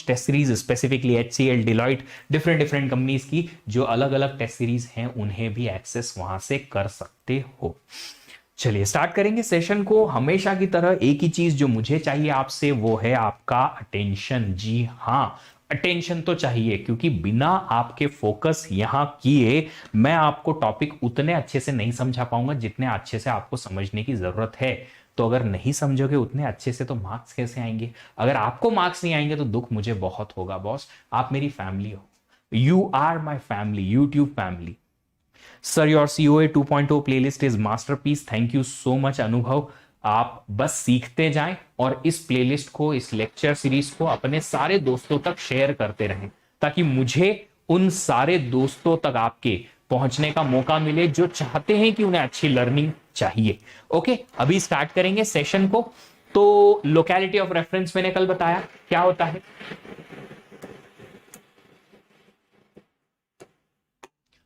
Test series, specifically HCL, Deloitte, different different companies की जो अलग अलग टेस्ट सीरीज हैं उन्हें भी एक्सेस वहां से कर सकते हो। चलिए स्टार्ट करेंगे सेशन को। हमेशा की तरह एक ही चीज जो मुझे चाहिए आपसे वो है आपका अटेंशन। जी हां, अटेंशन तो चाहिए, क्योंकि बिना आपके फोकस यहां किए मैं आपको टॉपिक उतने अच्छे से नहीं समझा पाऊंगा जितने अच्छे से आपको समझने की जरूरत है। तो अगर नहीं समझोगे उतने अच्छे से तो मार्क्स कैसे आएंगे? अगर आपको मार्क्स नहीं आएंगे तो दुख मुझे बहुत होगा बॉस। आप मेरी फैमिली हो, you are my family, YouTube family. Sir your COA 2.0 playlist is masterpiece. Thank you so much Anubhav. आप बस सीखते जाएं और इस प्लेलिस्ट को, इस लेक्चर सीरीज को अपने सारे दोस्तों तक शेयर करते रहें, ताकि मुझे उन सारे दोस्तों तक आपके पहुंचने का मौका मिले जो चाहते हैं कि उन्हें अच्छी लर्निंग चाहिए। ओके, अभी स्टार्ट करेंगे सेशन को। तो लोकेलिटी ऑफ रेफरेंस मैंने कल बताया क्या होता है।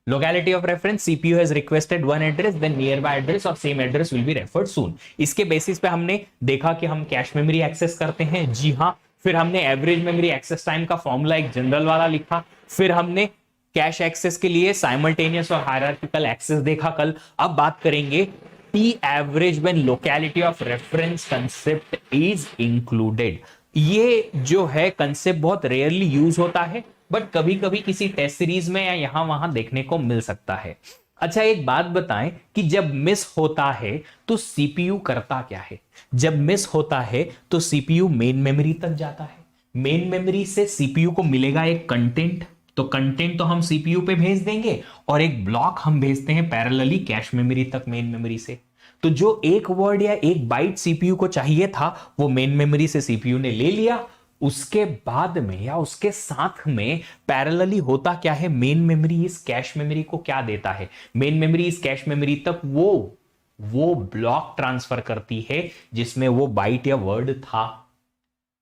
Locality of reference, CPU has requested one address, then nearby address और same address will be referred soon। इसके बेसिस पे हमने देखा कि हम कैश मेमोरी एक्सेस करते हैं। जी हाँ, फिर हमने एवरेज मेमोरी एक्सेस टाइम का फॉर्मूला एक जनरल वाला लिखा। फिर हमने कैश एक्सेस के लिए साइमल्टेनियस और हायरार्किकल एक्सेस देखा कल। अब बात करेंगे T average when locality of reference concept is included। ये जो है कंसेप्ट बहुत रेयरली यूज होता है, बट कभी कभी किसी टेस्ट सीरीज में या यहां वहां देखने को मिल सकता है। अच्छा, एक बात बताएं कि जब मिस होता है तो सीपीयू करता क्या है? जब मिस होता है तो सीपीयू मेन मेमोरी तक जाता है। मेन मेमोरी से सीपीयू को मिलेगा एक कंटेंट, तो कंटेंट तो हम सीपीयू पे भेज देंगे और एक ब्लॉक हम भेजते हैं पैरेलली कैश मेमोरी तक मेन मेमोरी से। तो जो एक वर्ड या एक बाइट सीपीयू को चाहिए था वो मेन मेमोरी से सीपीयू ने ले लिया। उसके बाद में या उसके साथ में पैरेलली होता क्या है, मेन मेमोरी इस कैश मेमोरी को क्या देता है, मेन मेमोरी इस कैश मेमोरी तक वो ब्लॉक ट्रांसफर करती है जिसमें वो बाइट या वर्ड था,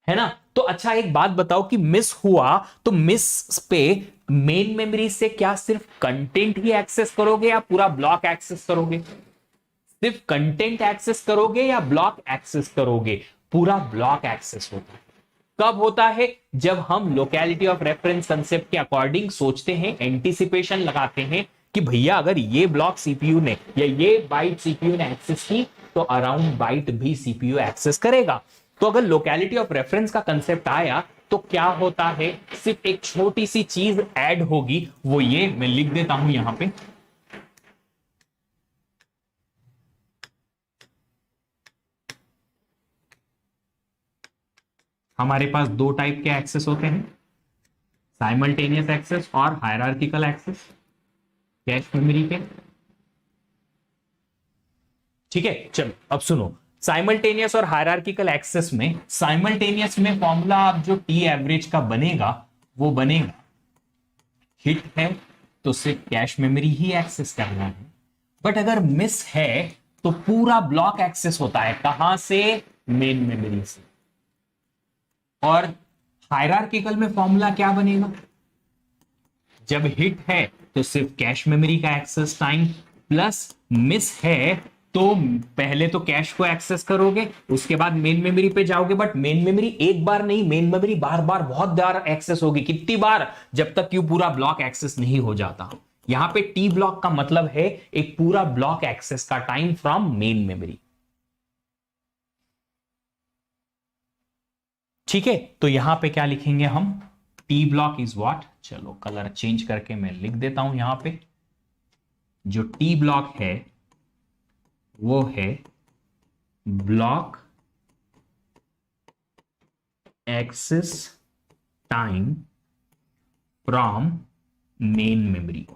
है ना। तो अच्छा, एक बात बताओ कि मिस हुआ तो मिस पे मेन मेमोरी से क्या सिर्फ कंटेंट ही एक्सेस करोगे या पूरा ब्लॉक एक्सेस करोगे? सिर्फ कंटेंट एक्सेस करोगे या ब्लॉक एक्सेस करोगे? पूरा ब्लॉक एक्सेस होता है। कब होता है? जब हम लोकेलिटी ऑफ रेफरेंस कंसेप्ट के अकॉर्डिंग सोचते हैं, एंटीसिपेशन लगाते हैं कि भैया अगर ये ब्लॉक सीपीयू ने या ये बाइट सीपीयू ने एक्सेस की तो अराउंड बाइट भी सीपीयू एक्सेस करेगा। तो अगर लोकेलिटी ऑफ रेफरेंस का कंसेप्ट आया तो क्या होता है, सिर्फ एक छोटी सी चीज ऐड होगी, वो ये मैं लिख देता हूं यहां पे। हमारे पास दो टाइप के एक्सेस होते हैं, साइमल्टेनियस एक्सेस और हायरार्किकल एक्सेस कैश मेमोरी पे। ठीक है, चलो अब सुनो। साइमल्टेनियस और हायरार्किकल एक्सेस में, साइमल्टेनियस में फॉर्मूला आप जो टी एवरेज का बनेगा वो बनेगा, हिट है तो सिर्फ कैश मेमोरी ही एक्सेस करना है, बट अगर मिस है तो पूरा ब्लॉक एक्सेस होता है। कहां से? मेन मेमोरी से। और हायरार्किकल में फॉर्मूला क्या बनेगा? जब हिट है तो सिर्फ कैश मेमोरी का एक्सेस टाइम, प्लस मिस है तो पहले तो कैश को एक्सेस करोगे, उसके बाद मेन मेमोरी पे जाओगे। बट मेन मेमोरी एक बार नहीं, मेन मेमोरी बार बार बहुत बार एक्सेस होगी। कितनी बार? जब तक कि पूरा ब्लॉक एक्सेस नहीं हो जाता। यहां पे टी ब्लॉक का मतलब है एक पूरा ब्लॉक एक्सेस का टाइम फ्रॉम मेन मेमोरी। ठीक है, तो यहां पे क्या लिखेंगे हम? टी ब्लॉक इज व्हाट, चलो कलर चेंज करके मैं लिख देता हूं यहां पे। जो टी ब्लॉक है वो है block access time from main memory.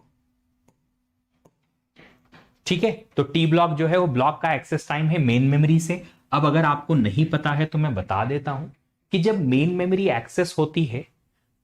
ठीक है, तो टी ब्लॉक जो है वो ब्लॉक का एक्सेस टाइम है मेन मेमोरी से। अब अगर आपको नहीं पता है तो मैं बता देता हूं कि जब मेन मेमोरी एक्सेस होती है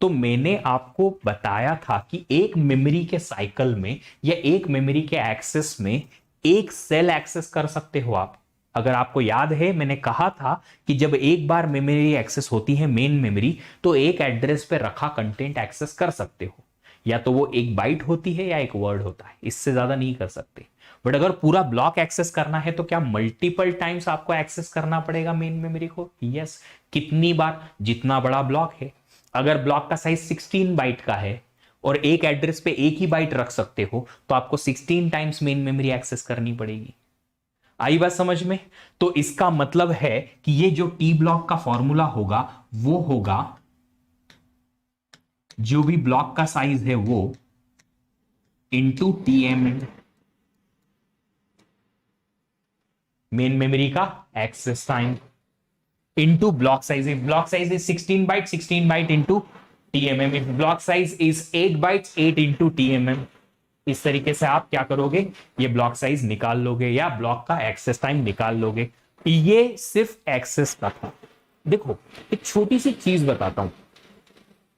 तो मैंने आपको बताया था कि एक मेमोरी के साइकिल में या एक मेमोरी के एक्सेस में एक सेल एक्सेस कर सकते हो आप। अगर आपको याद है, मैंने कहा था कि जब एक बार मेमोरी एक्सेस होती है मेन मेमोरी तो एक एड्रेस पे रखा कंटेंट एक्सेस कर सकते हो, या तो वो एक बाइट होती है या एक वर्ड होता है, इससे ज्यादा नहीं कर सकते। बट अगर पूरा ब्लॉक एक्सेस करना है तो क्या मल्टीपल टाइम्स आपको एक्सेस करना पड़ेगा मेन मेमोरी को? यस। कितनी बार? जितना बड़ा ब्लॉक है। अगर ब्लॉक का साइज 16 बाइट का है और एक एड्रेस पे एक ही बाइट रख सकते हो तो आपको 16 टाइम्स मेन मेमोरी एक्सेस करनी पड़ेगी। आई बात समझ में? तो इसका मतलब है कि ये जो टी ब्लॉक का फॉर्मूला होगा वो होगा, जो भी ब्लॉक का साइज है वो इंटू TMM, मेन मेमोरी का access time, into block size. If block size is 16 byte, 16 byte into TMM। If block size is 8 bytes, 8 into TMM। इस तरीके से आप क्या करोगे, ये ब्लॉक साइज निकाल लोगे या ब्लॉक का एक्सेस टाइम निकाल लोगे। ये सिर्फ एक्सेस का था। देखो एक छोटी सी चीज बताता हूं।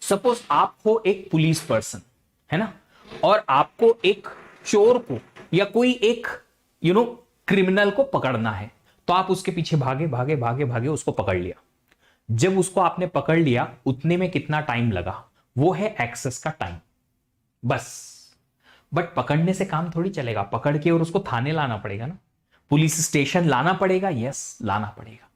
सपोज आप हो एक पुलिस पर्सन, है ना, और आपको एक चोर को या कोई एक क्रिमिनल को पकड़ना है, तो आप उसके पीछे भागे भागे भागे भागे उसको पकड़ लिया। जब उसको आपने पकड़ लिया उतने में कितना टाइम लगा, वो है एक्सेस का टाइम बस। बट पकड़ने से काम थोड़ी चलेगा, पकड़ के और उसको थाने लाना पड़ेगा ना, पुलिस स्टेशन लाना पड़ेगा, यस लाना पड़ेगा,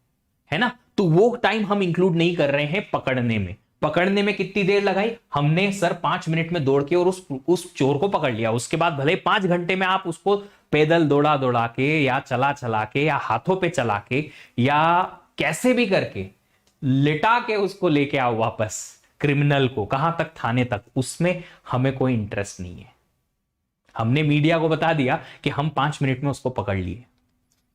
है ना। तो वो टाइम हम इंक्लूड नहीं कर रहे हैं पकड़ने में। पकड़ने में कितनी देर लगाई हमने सर, 5 मिनट में दौड़ के और उस चोर को पकड़ लिया। उसके बाद भले 5 घंटे में आप उसको पैदल दौड़ा दौड़ा के या चला चला के या हाथों पे चला के या कैसे भी करके लेटा के उसको लेके आओ वापस, क्रिमिनल को कहां तक, थाने तक, उसमें हमें कोई इंटरेस्ट नहीं है। हमने मीडिया को बता दिया कि हम 5 मिनट में उसको पकड़ लिए।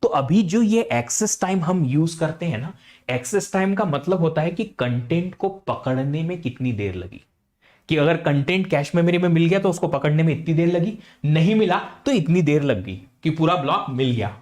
तो अभी जो ये एक्सेस टाइम हम यूज करते हैं ना, एक्सेस टाइम का मतलब होता है कि कंटेंट को पकड़ने में कितनी देर लगी। कि अगर कंटेंट कैश मेमोरी में मिल गया तो उसको पकड़ने में इतनी देर लगी, नहीं मिला तो इतनी देर लग गई कि पूरा ब्लॉक मिल गया।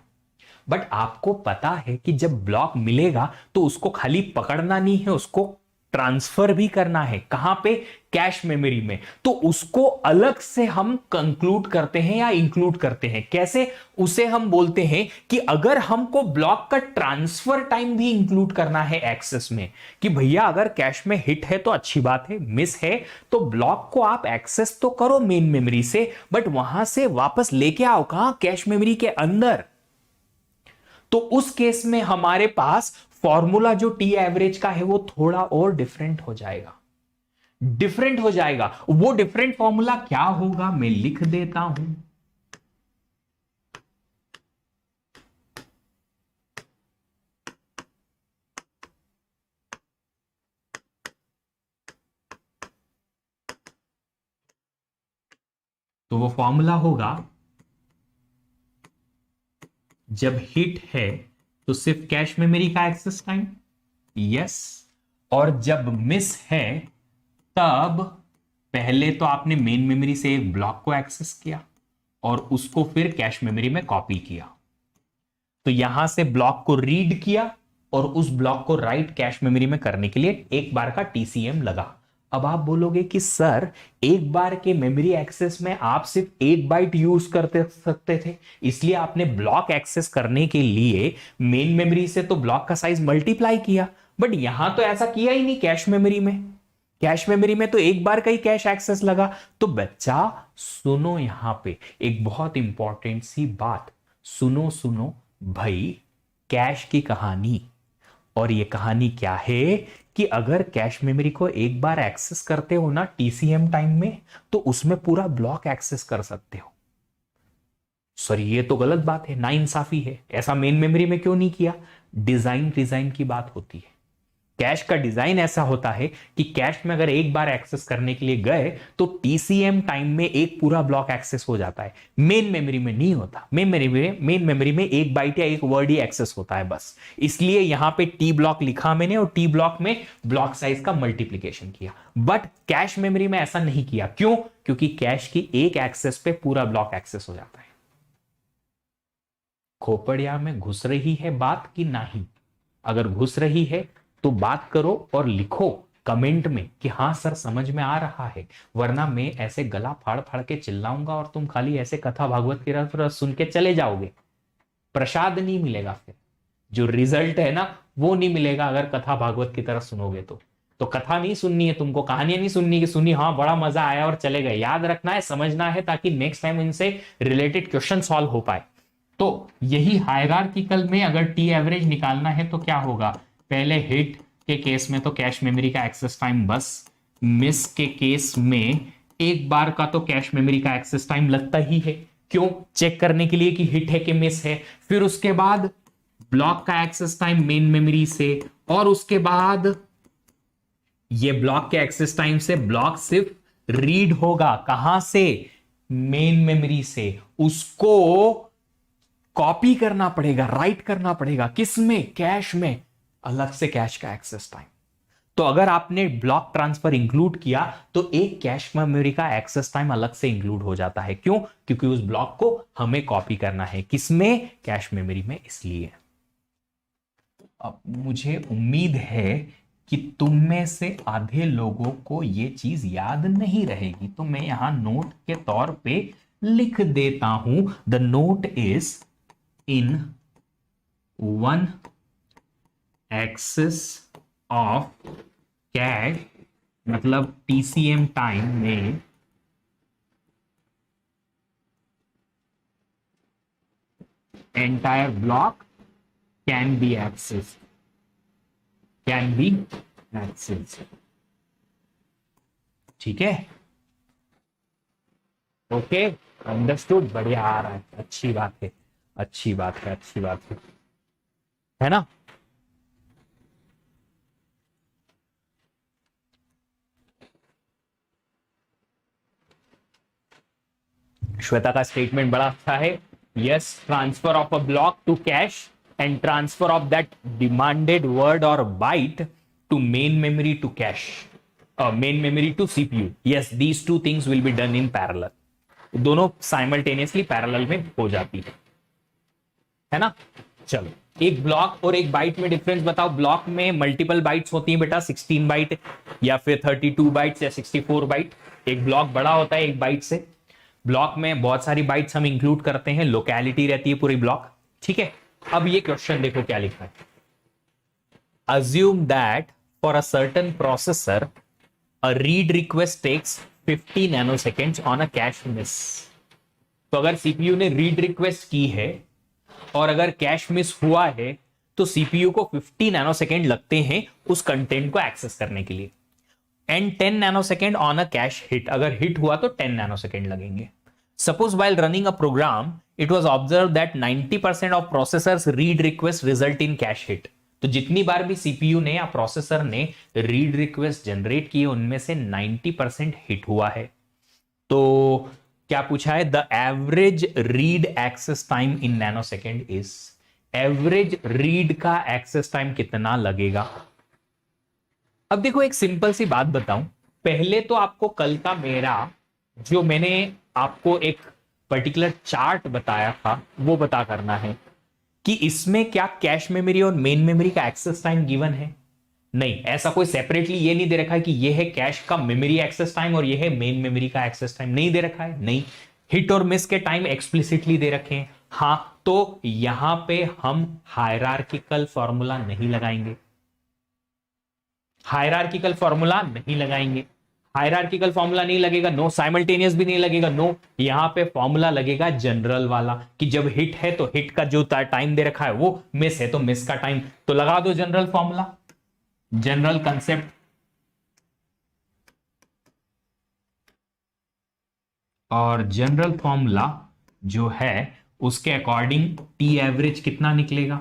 बट आपको पता है कि जब ब्लॉक मिलेगा तो उसको खाली पकड़ना नहीं है, उसको ट्रांसफर भी करना है। कहां पे, कैश मेमोरी में। तो उसको अलग से हम कंक्लूड करते हैं या इंक्लूड करते हैं। कैसे, उसे हम बोलते हैं कि अगर हमको ब्लॉक का ट्रांसफर टाइम भी इंक्लूड करना है एक्सेस में, कि भैया अगर कैश में हिट है तो अच्छी बात है, मिस है तो ब्लॉक को आप एक्सेस तो करो मेन मेमोरी से, बट वहां से वापस लेके आओ कहां, कैश मेमोरी के अंदर। तो उस केस में हमारे पास फॉर्मूला जो टी एवरेज का है वो थोड़ा और डिफरेंट हो जाएगा, डिफरेंट हो जाएगा। वो डिफरेंट फॉर्मूला क्या होगा मैं लिख देता हूं। तो वो फॉर्मूला होगा, जब हिट है तो सिर्फ कैश मेमोरी का एक्सेस टाइम, यस, और जब मिस है तब पहले तो आपने मेन मेमोरी से एक ब्लॉक को एक्सेस किया और उसको फिर कैश मेमोरी में कॉपी किया। तो यहां से ब्लॉक को रीड किया और उस ब्लॉक को राइट कैश मेमोरी में करने के लिए एक बार का TCM लगा। अब आप बोलोगे कि सर एक बार के मेमोरी एक्सेस में आप सिर्फ 1 बाइट यूज करते सकते थे, इसलिए आपने ब्लॉक एक्सेस करने के लिए मेन मेमोरी से तो ब्लॉक का साइज मल्टीप्लाई किया। बट यहां तो ऐसा किया ही नहीं कैश मेमोरी में। कैश मेमोरी में तो एक बार का ही कैश एक्सेस लगा। तो बच्चा सुनो, यहां पे एक बहुत इंपॉर्टेंट सी बात सुनो, सुनो भाई, कैश की कहानी। और ये कहानी क्या है कि अगर कैश मेमोरी को एक बार एक्सेस करते हो ना TCM टाइम में, तो उसमें पूरा ब्लॉक एक्सेस कर सकते हो। सर ये तो गलत बात है, नाइंसाफी है, ऐसा मेन मेमोरी में क्यों नहीं किया? डिजाइन की बात होती है। कैश का डिजाइन ऐसा होता है कि कैश में अगर एक बार एक्सेस करने के लिए गए तो TCM टाइम में एक पूरा ब्लॉक एक्सेस हो जाता है, मेन मेमोरी में नहीं होता। मेन मेमोरी में एक बाइट या एक वर्ड ही एक्सेस होता है बस। इसलिए यहां पे टी ब्लॉक लिखा मैंने और टी ब्लॉक में ब्लॉक साइज का मल्टीप्लीकेशन किया। बट कैश मेमोरी में ऐसा नहीं किया। क्यों? क्योंकि कैश की एक एक्सेस पे पूरा ब्लॉक एक्सेस हो जाता है। खोपड़िया में घुस रही है बात कि नहीं? अगर घुस रही है तो बात करो और लिखो कमेंट में कि हाँ सर समझ में आ रहा है, वरना मैं ऐसे गला फाड़ फाड़ के चिल्लाऊंगा और तुम खाली ऐसे कथा भागवत की तरफ सुन के चले जाओगे। प्रसाद नहीं मिलेगा, फिर जो रिजल्ट है ना वो नहीं मिलेगा अगर कथा भागवत की तरफ सुनोगे तो कथा नहीं सुननी है तुमको, कहानियां नहीं सुननी, कि सुनी हाँ बड़ा मजा आया और चले गए। याद रखना है, समझना है, ताकि नेक्स्ट टाइम इनसे रिलेटेड क्वेश्चन सॉल्व हो पाए। तो यही हायरार्किकल में अगर टी एवरेज निकालना है तो क्या होगा, पहले हिट के केस में तो कैश मेमोरी का एक्सेस टाइम बस मिस के केस में एक बार का तो कैश मेमोरी का एक्सेस टाइम लगता ही है, क्यों? चेक करने के लिए कि हिट है कि मिस है। फिर उसके बाद ब्लॉक का एक्सेस टाइम मेन मेमोरी से, और उसके बाद ये ब्लॉक के एक्सेस टाइम से ब्लॉक सिर्फ रीड होगा कहां से? मेन मेमोरी से। उसको कॉपी करना पड़ेगा, राइट करना पड़ेगा, किस में? कैश में। अलग से कैश का एक्सेस टाइम। तो अगर आपने ब्लॉक ट्रांसफर इंक्लूड किया तो एक कैश मेमोरी का एक्सेस टाइम अलग से इंक्लूड हो जाता है। क्यों? क्योंकि उस ब्लॉक को हमें कॉपी करना है, किसमें? कैश मेमोरी में। इसलिए अब मुझे उम्मीद है कि तुम में से आधे लोगों को यह चीज याद नहीं रहेगी, तो मैं यहां नोट के तौर पे लिख देता हूं। The note is in one access of cache, मतलब टीसीएम टाइम में entire block can be access, can be access. ठीक है, ओके, अंडरस्टूड, बढ़िया आ रहा है, अच्छी बात है, अच्छी बात है, अच्छी बात है ना? श्वेता का स्टेटमेंट बड़ा अच्छा है। Yes, transfer of a block to cache and transfer of that demanded word or byte to main memory to cache, main memory to CPU. Yes, these two things will be done in parallel. दोनों simultaneously parallel में हो जाती है ना? चलो, एक block और एक बाइट में डिफरेंस बताओ। ब्लॉक में मल्टीपल बाइट्स होती हैं बेटा, 16 बाइट या फिर 32 बाइट्स या 64 बाइट। एक ब्लॉक बड़ा होता है एक बाइट से। ब्लॉक में बहुत सारी बाइट्स हम इंक्लूड करते हैं, लोकेलिटी रहती है पूरी ब्लॉक। ठीक है, अब ये क्वेश्चन देखो क्या लिखा है। Assume that for a certain processor a read request takes 50 nanoseconds on a cache miss. तो अगर सीपीयू ने रीड रिक्वेस्ट की है और अगर कैश मिस हुआ है तो सीपीयू को 50 नैनोसेकेंड लगते हैं उस कंटेंट को एक्सेस करने के लिए, and 10 nanosecond on a cache hit. अगर हिट हुआ तो 10 नैनोसेकेंड लगेंगे। Suppose while running a program it was observed that 90% of processors read request result in cache hit। तो जितनी बार भी सीपीयू ने या प्रोसेसर ने रीड रिक्वेस्ट जनरेट की उनमें से 90% हिट हुआ है। तो क्या पूछा है? The average read access time in nanosecond is, average read का एक्सेस टाइम कितना लगेगा? अब देखो, एक सिंपल सी बात बताऊं। पहले तो आपको कल का मेरा जो मैंने आपको एक पर्टिकुलर चार्ट बताया था वो बता करना है कि इसमें क्या कैश मेमोरी और मेन मेमोरी का एक्सेस टाइम गिवन है? नहीं, ऐसा कोई सेपरेटली ये नहीं दे रखा है कि ये है कैश का मेमोरी एक्सेस टाइम और ये है मेन मेमोरी का एक्सेस टाइम, नहीं दे रखा है। नहीं, हिट और मिस के टाइम एक्सप्लिसिटली दे रखे हैं। हां, तो यहां पे हम हायरार्किकल फॉर्मूला नहीं लगाएंगे, हायरार्किकल फॉर्मूला नहीं लगाएंगे। हायरार्किकल फॉर्मूला नहीं लगेगा, नो साइमल्टेनियस भी नहीं लगेगा, नो। यहां पे फॉर्मूला लगेगा जनरल वाला कि जब हिट है तो हिट का जो टाइम दे रखा है वो, मिस है तो मिस का टाइम। तो लगा दो जनरल फॉर्मूला, जनरल कंसेप्ट। और जनरल फॉर्मूला जो है उसके अकॉर्डिंग टी एवरेज कितना निकलेगा?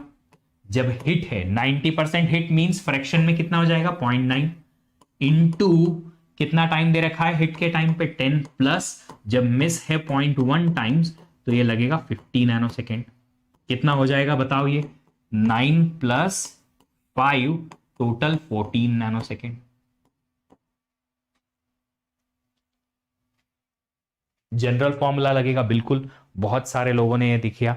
जब हिट है 90% हिट मींस फ्रैक्शन में कितना हो जाएगा? 0.9 इंटू कितना टाइम दे रखा है हिट के टाइम पे? 10 प्लस जब मिस है 0.1 टाइम्स तो ये लगेगा 50 नैनोसेकेंड। कितना हो जाएगा बताओ ये? 9 plus 5 total 14 nanosecond. General formula लगेगा बिल्कुल। बहुत सारे लोगों ने ये दिखिया।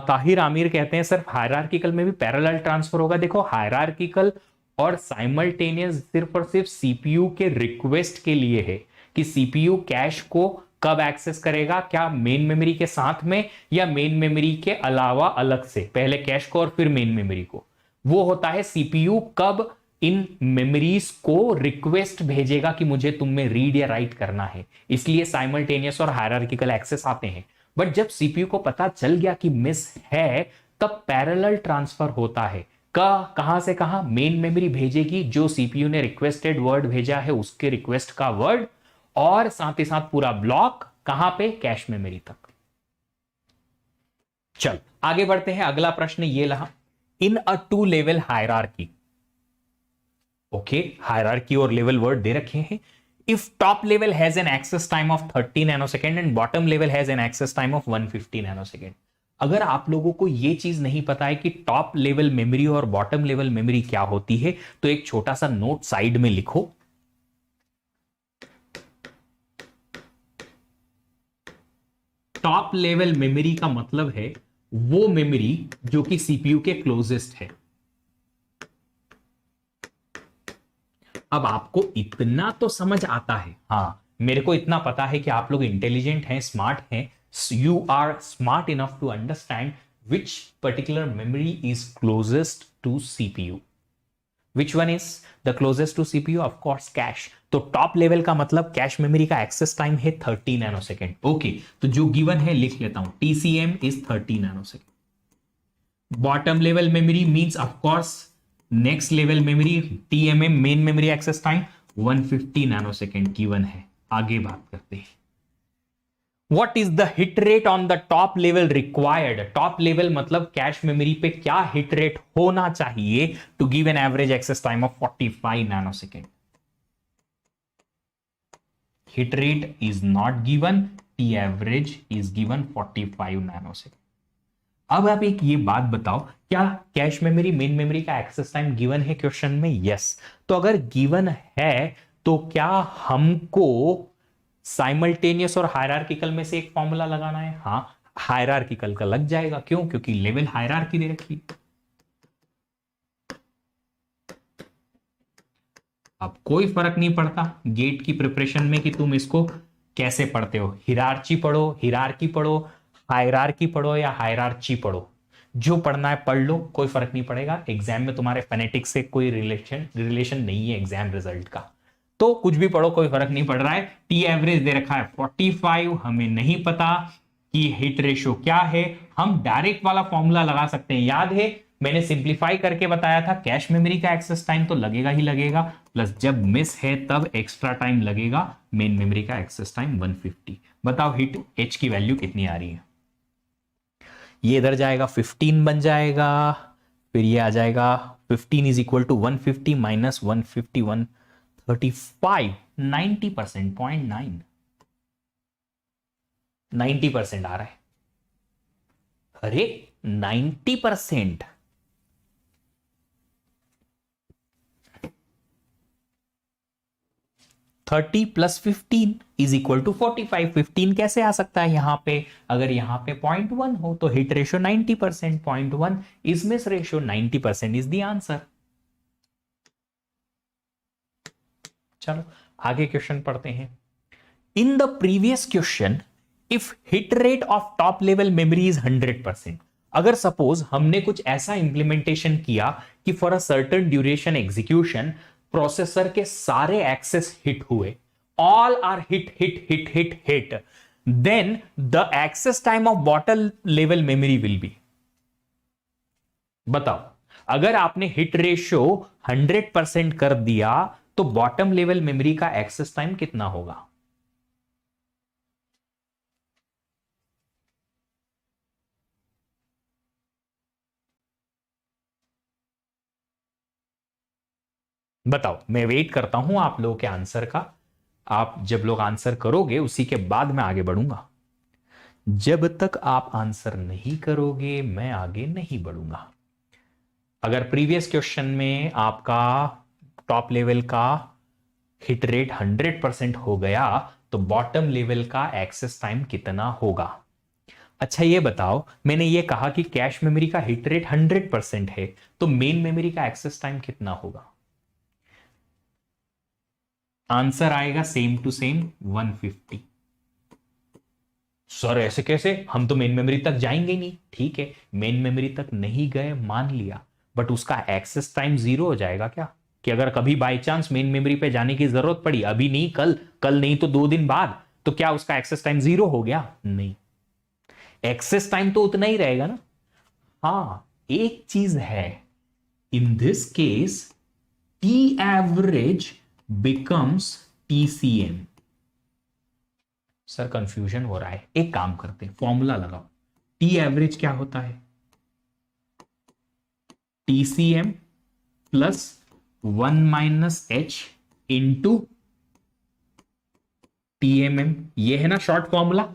ताहिर आमिर कहते हैं सर हायरार्किकल में भी पैरेलल ट्रांसफर होगा। देखो, हायरार्किकल और साइमल्टेनियस सिर्फ और सिर्फ सीपीयू के रिक्वेस्ट के लिए है कि सीपीयू कैश को कब एक्सेस करेगा, क्या मेन मेमोरी के साथ में या मेन मेमोरी के अलावा अलग से, पहले कैश को और फिर मेन मेमोरी को। वो होता है सीपीयू कब इन मेमोरीज को रिक्वेस्ट भेजेगा कि मुझे तुम में रीड या राइट करना है, इसलिए साइमल्टेनियस और हायरार्किकल एक्सेस आते हैं। बट जब सीपीयू को पता चल गया कि मिस है तब पैरेलल ट्रांसफर होता है। कहां से कहां? मेन मेमोरी भेजेगी जो सीपीयू ने रिक्वेस्टेड वर्ड भेजा है उसके रिक्वेस्ट का वर्ड, और साथ ही साथ पूरा ब्लॉक कहां पे? कैश मेमोरी तक। चल आगे बढ़ते हैं। अगला प्रश्न ये रहा, in a two level hierarchy, okay, hierarchy और लेवल वर्ड दे रखे हैं। If top level has an access time of 30 nanosecond and bottom level has an access time of 150 nanosecond. अगर आप लोगों को यह चीज नहीं पता है कि टॉप लेवल मेमोरी और बॉटम लेवल मेमोरी क्या होती है, तो एक छोटा सा नोट साइड में लिखो। टॉप लेवल मेमोरी का मतलब है वो मेमोरी जो कि सीपीयू के क्लोजेस्ट है। अब आपको इतना तो समझ आता है, हाँ मेरे को इतना पता है कि आप लोग इंटेलिजेंट हैं, स्मार्ट हैं, you are smart enough to understand which particular memory is closest to CPU. Which one is the closest to CPU? Of course cache. तो टॉप लेवल का मतलब कैश मेमोरी का एक्सेस टाइम है 30 nanosecond. Okay, तो जो given है लिख लेता हूं, TCM is 30 nanosecond. Bottom level memory means of course next level memory, TMM main memory access time 150 nanosecond given है। आगे बात करते हैं, what is the hit rate on the top level required? Top level मतलब cache memory पे क्या hit rate होना चाहिए to give an average access time of 45 nanosecond? Hit rate is not given, T average is given 45 nanosecond. अब आप एक ये बात बताओ, क्या कैश मेमोरी मेन मेमोरी का एक्सेस टाइम गिवन है क्वेश्चन में? यस। तो अगर गिवन है तो क्या हमको साइमल्टेनियस और हायरार्किकल में से एक फॉर्मूला लगाना है? हाँ, हायरार्किकल का लग जाएगा। क्यों? क्योंकि लेवल हायरार्की दे रखी। अब कोई फर्क नहीं पड़ता गेट की प्रिपरेशन में कि तुम इसको कैसे पढ़ते हो, हिरार्ची पढ़ो, हिरार्की पढ़ो, हायरार्की पढ़ो या हायरार्ची पढ़ो, जो पढ़ना है पढ़ लो, कोई फर्क नहीं पड़ेगा। एग्जाम में तुम्हारे फेनेटिक्स से कोई रिलेशन नहीं है एग्जाम रिजल्ट का, तो कुछ भी पढ़ो कोई फर्क नहीं पड़ रहा है। टी एवरेज दे रखा है 45, हमें नहीं पता कि हिट रेशो क्या है, हम डायरेक्ट वाला फॉर्मूला लगा सकते हैं। याद है मैंने सिंप्लीफाई करके बताया था, कैश मेमोरी का एक्सेस टाइम तो लगेगा ही लगेगा, प्लस जब मिस है तब एक्स्ट्रा टाइम लगेगा। मेन मेमोरी का एक्सेस टाइम 150। बताओ हिट एच की वैल्यू कितनी आ रही है? ये इधर जाएगा 15 बन जाएगा, फिर ये आ जाएगा 15 इज इक्वल टू 150 माइनस 150 135, 90%, 0.9, 90% आ रहा है। अरे 90%, thirty plus 15 is equal to 45। 15 कैसे आ सकता है यहां पे? अगर यहां पे 0.1 हो तो hit ratio 90%, 0.1 is miss ratio, 90% is the answer. चलो आगे क्वेश्चन पढ़ते हैं। In the previous question if hit rate of top level memory is 100%, अगर सपोज हमने कुछ ऐसा इंप्लीमेंटेशन किया कि for a certain duration execution processor के सारे एक्सेस हिट हुए, all are hit hit hit hit hit, then the access time of bottom level memory will be. बताओ अगर आपने हिट रेशियो 100% कर दिया तो बॉटम लेवल मेमोरी का एक्सेस टाइम कितना होगा? बताओ, मैं वेट करता हूं आप लोगों के आंसर का। आप जब लोग आंसर करोगे उसी के बाद मैं आगे बढ़ूंगा। जब तक आप आंसर नहीं करोगे मैं आगे नहीं बढ़ूंगा। अगर प्रीवियस क्वेश्चन में आपका टॉप लेवल का हिट रेट 100% हो गया तो बॉटम लेवल का एक्सेस टाइम कितना होगा? अच्छा ये बताओ, मैंने ये कहा कि कैश मेमोरी का हिट रेट 100% है, तो मेन मेमोरी का एक्सेस टाइम कितना होगा? आंसर आएगा सेम टू सेम 150। सर ऐसे कैसे, हम तो मेन मेमोरी तक जाएंगे नहीं। ठीक है, मेन मेमोरी तक नहीं गए मान लिया, बट उसका एक्सेस टाइम 0 हो जाएगा क्या? कि अगर कभी बाई चांस मेन मेमोरी पे जाने की जरूरत पड़ी, अभी नहीं कल, कल नहीं तो 2 दिन बाद, तो क्या उसका एक्सेस टाइम 0 हो गया? नहीं, एक्सेस टाइम तो उतना ही रहेगा ना। हाँ एक चीज है, in this case T average becomes TCM. Sir confusion हो रहा है, एक काम करते हैं, फॉर्मूला लगाओ। टी एवरेज क्या होता है? TCM plus 1 minus H into TMM. ये है ना शॉर्ट फॉर्मूला,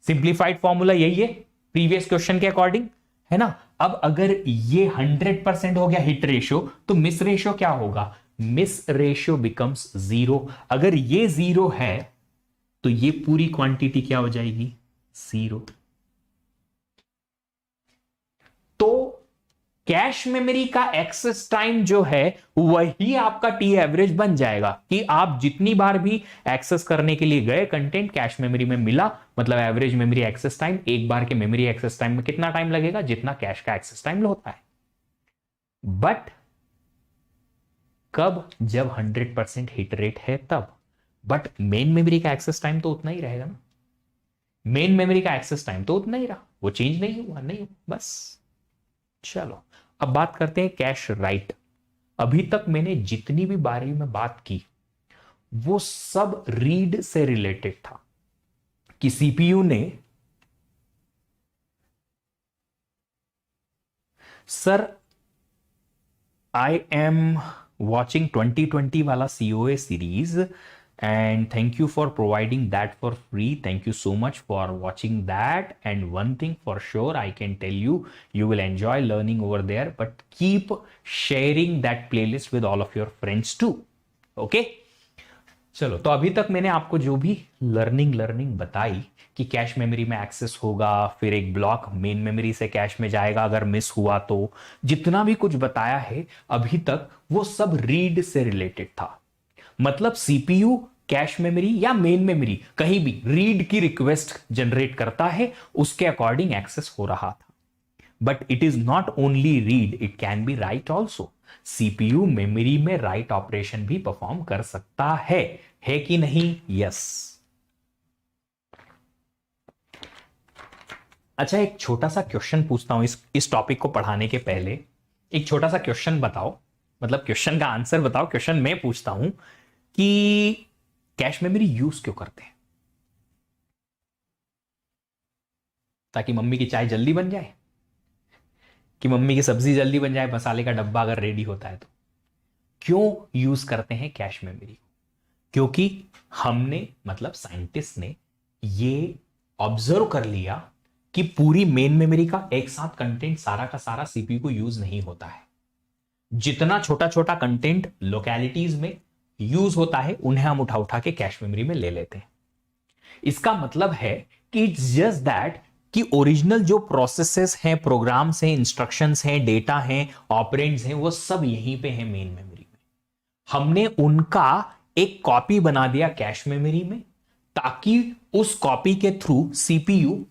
सिंप्लीफाइड फॉर्मूला यही है प्रीवियस क्वेश्चन के अकॉर्डिंग, है ना। अब अगर ये 100% हो गया हिट रेशियो, तो मिस रेशियो क्या होगा? Miss ratio becomes 0। अगर ये 0 है तो ये पूरी क्वांटिटी क्या हो जाएगी? 0। तो कैश मेमोरी का एक्सेस टाइम जो है वही आपका टी एवरेज बन जाएगा, कि आप जितनी बार भी एक्सेस करने के लिए गए कंटेंट कैश मेमोरी में मिला, मतलब एवरेज मेमोरी एक्सेस टाइम, एक बार के मेमोरी एक्सेस टाइम में कितना टाइम लगेगा? जितना कैश का एक्सेस टाइम होता है। बट कब? जब 100% हिट रेट है तब। बट मेन मेमोरी का एक्सेस टाइम तो उतना ही रहेगा ना। मेन मेमोरी का एक्सेस टाइम तो उतना ही रहा, वो चेंज नहीं हुआ, नहीं बस। चलो अब बात करते हैं कैश राइट। अभी तक मैंने जितनी भी बारी में बात की वो सब रीड से रिलेटेड था, कि सीपीयू ने सर आई एम वॉचिंग 2020 वाला COA series and thank you for providing that for free. Thank you so much for watching that. And one thing for sure I can tell you, you will enjoy learning over there, but keep sharing that playlist with all of your friends too. Okay? चलो, तो अभी तक मैंने आपको जो भी learning बताई कि कैश मेमोरी में एक्सेस होगा, फिर एक ब्लॉक मेन मेमोरी से कैश में जाएगा अगर मिस हुआ तो, जितना भी कुछ बताया है अभी तक वो सब रीड से रिलेटेड था। मतलब सीपीयू कैश मेमोरी या मेन मेमोरी कहीं भी रीड की रिक्वेस्ट जनरेट करता है, उसके अकॉर्डिंग एक्सेस हो रहा था। But it is not only read, it can be right also. CPU memory में राइट ऑपरेशन भी परफॉर्म कर सकता है कि नहीं? यस। अच्छा, एक छोटा सा क्वेश्चन पूछता हूं इस टॉपिक को पढ़ाने के पहले। एक छोटा सा क्वेश्चन बताओ, मतलब क्वेश्चन का आंसर बताओ। क्वेश्चन मैं पूछता हूं कि कैश मेमोरी यूज क्यों करते हैं? ताकि मम्मी की चाय जल्दी बन जाए, कि मम्मी की सब्जी जल्दी बन जाए, मसाले का डब्बा अगर रेडी होता है तो। क्यों यूज करते हैं कैश मेमोरी? क्योंकि हमने, मतलब साइंटिस्ट ने ये ऑब्जर्व कर लिया कि पूरी मेन मेमोरी का एक साथ कंटेंट सारा का सारा सीपीयू को यूज नहीं होता है। जितना छोटा छोटा कंटेंट लोकेलिटीज में यूज होता है उन्हें हम उठा उठा के कैश मेमोरी में ले लेते हैं। इसका मतलब है कि इट्स जस्ट दैट कि ओरिजिनल जो प्रोसेसेस हैं, प्रोग्राम्स हैं, इंस्ट्रक्शंस हैं, डेटा हैं, ऑपरेंड्स हैं, वो सब यहीं पे हैं मेन मेमोरी में। हमने उनका एक कॉपी बना दिया कैश मेमोरी में, ताकि उस कॉपी के थ्रू सीपीयू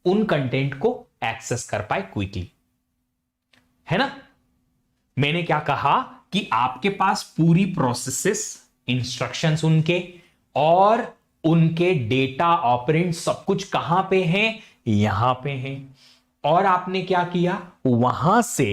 उन कंटेंट को एक्सेस कर पाए क्विकली, है ना। मैंने क्या कहा कि आपके पास पूरी प्रोसेसेस, इंस्ट्रक्शंस उनके और उनके डेटा, ऑपरेंड, सब कुछ कहां पे हैं? यहां पे हैं। और आपने क्या किया? वहां से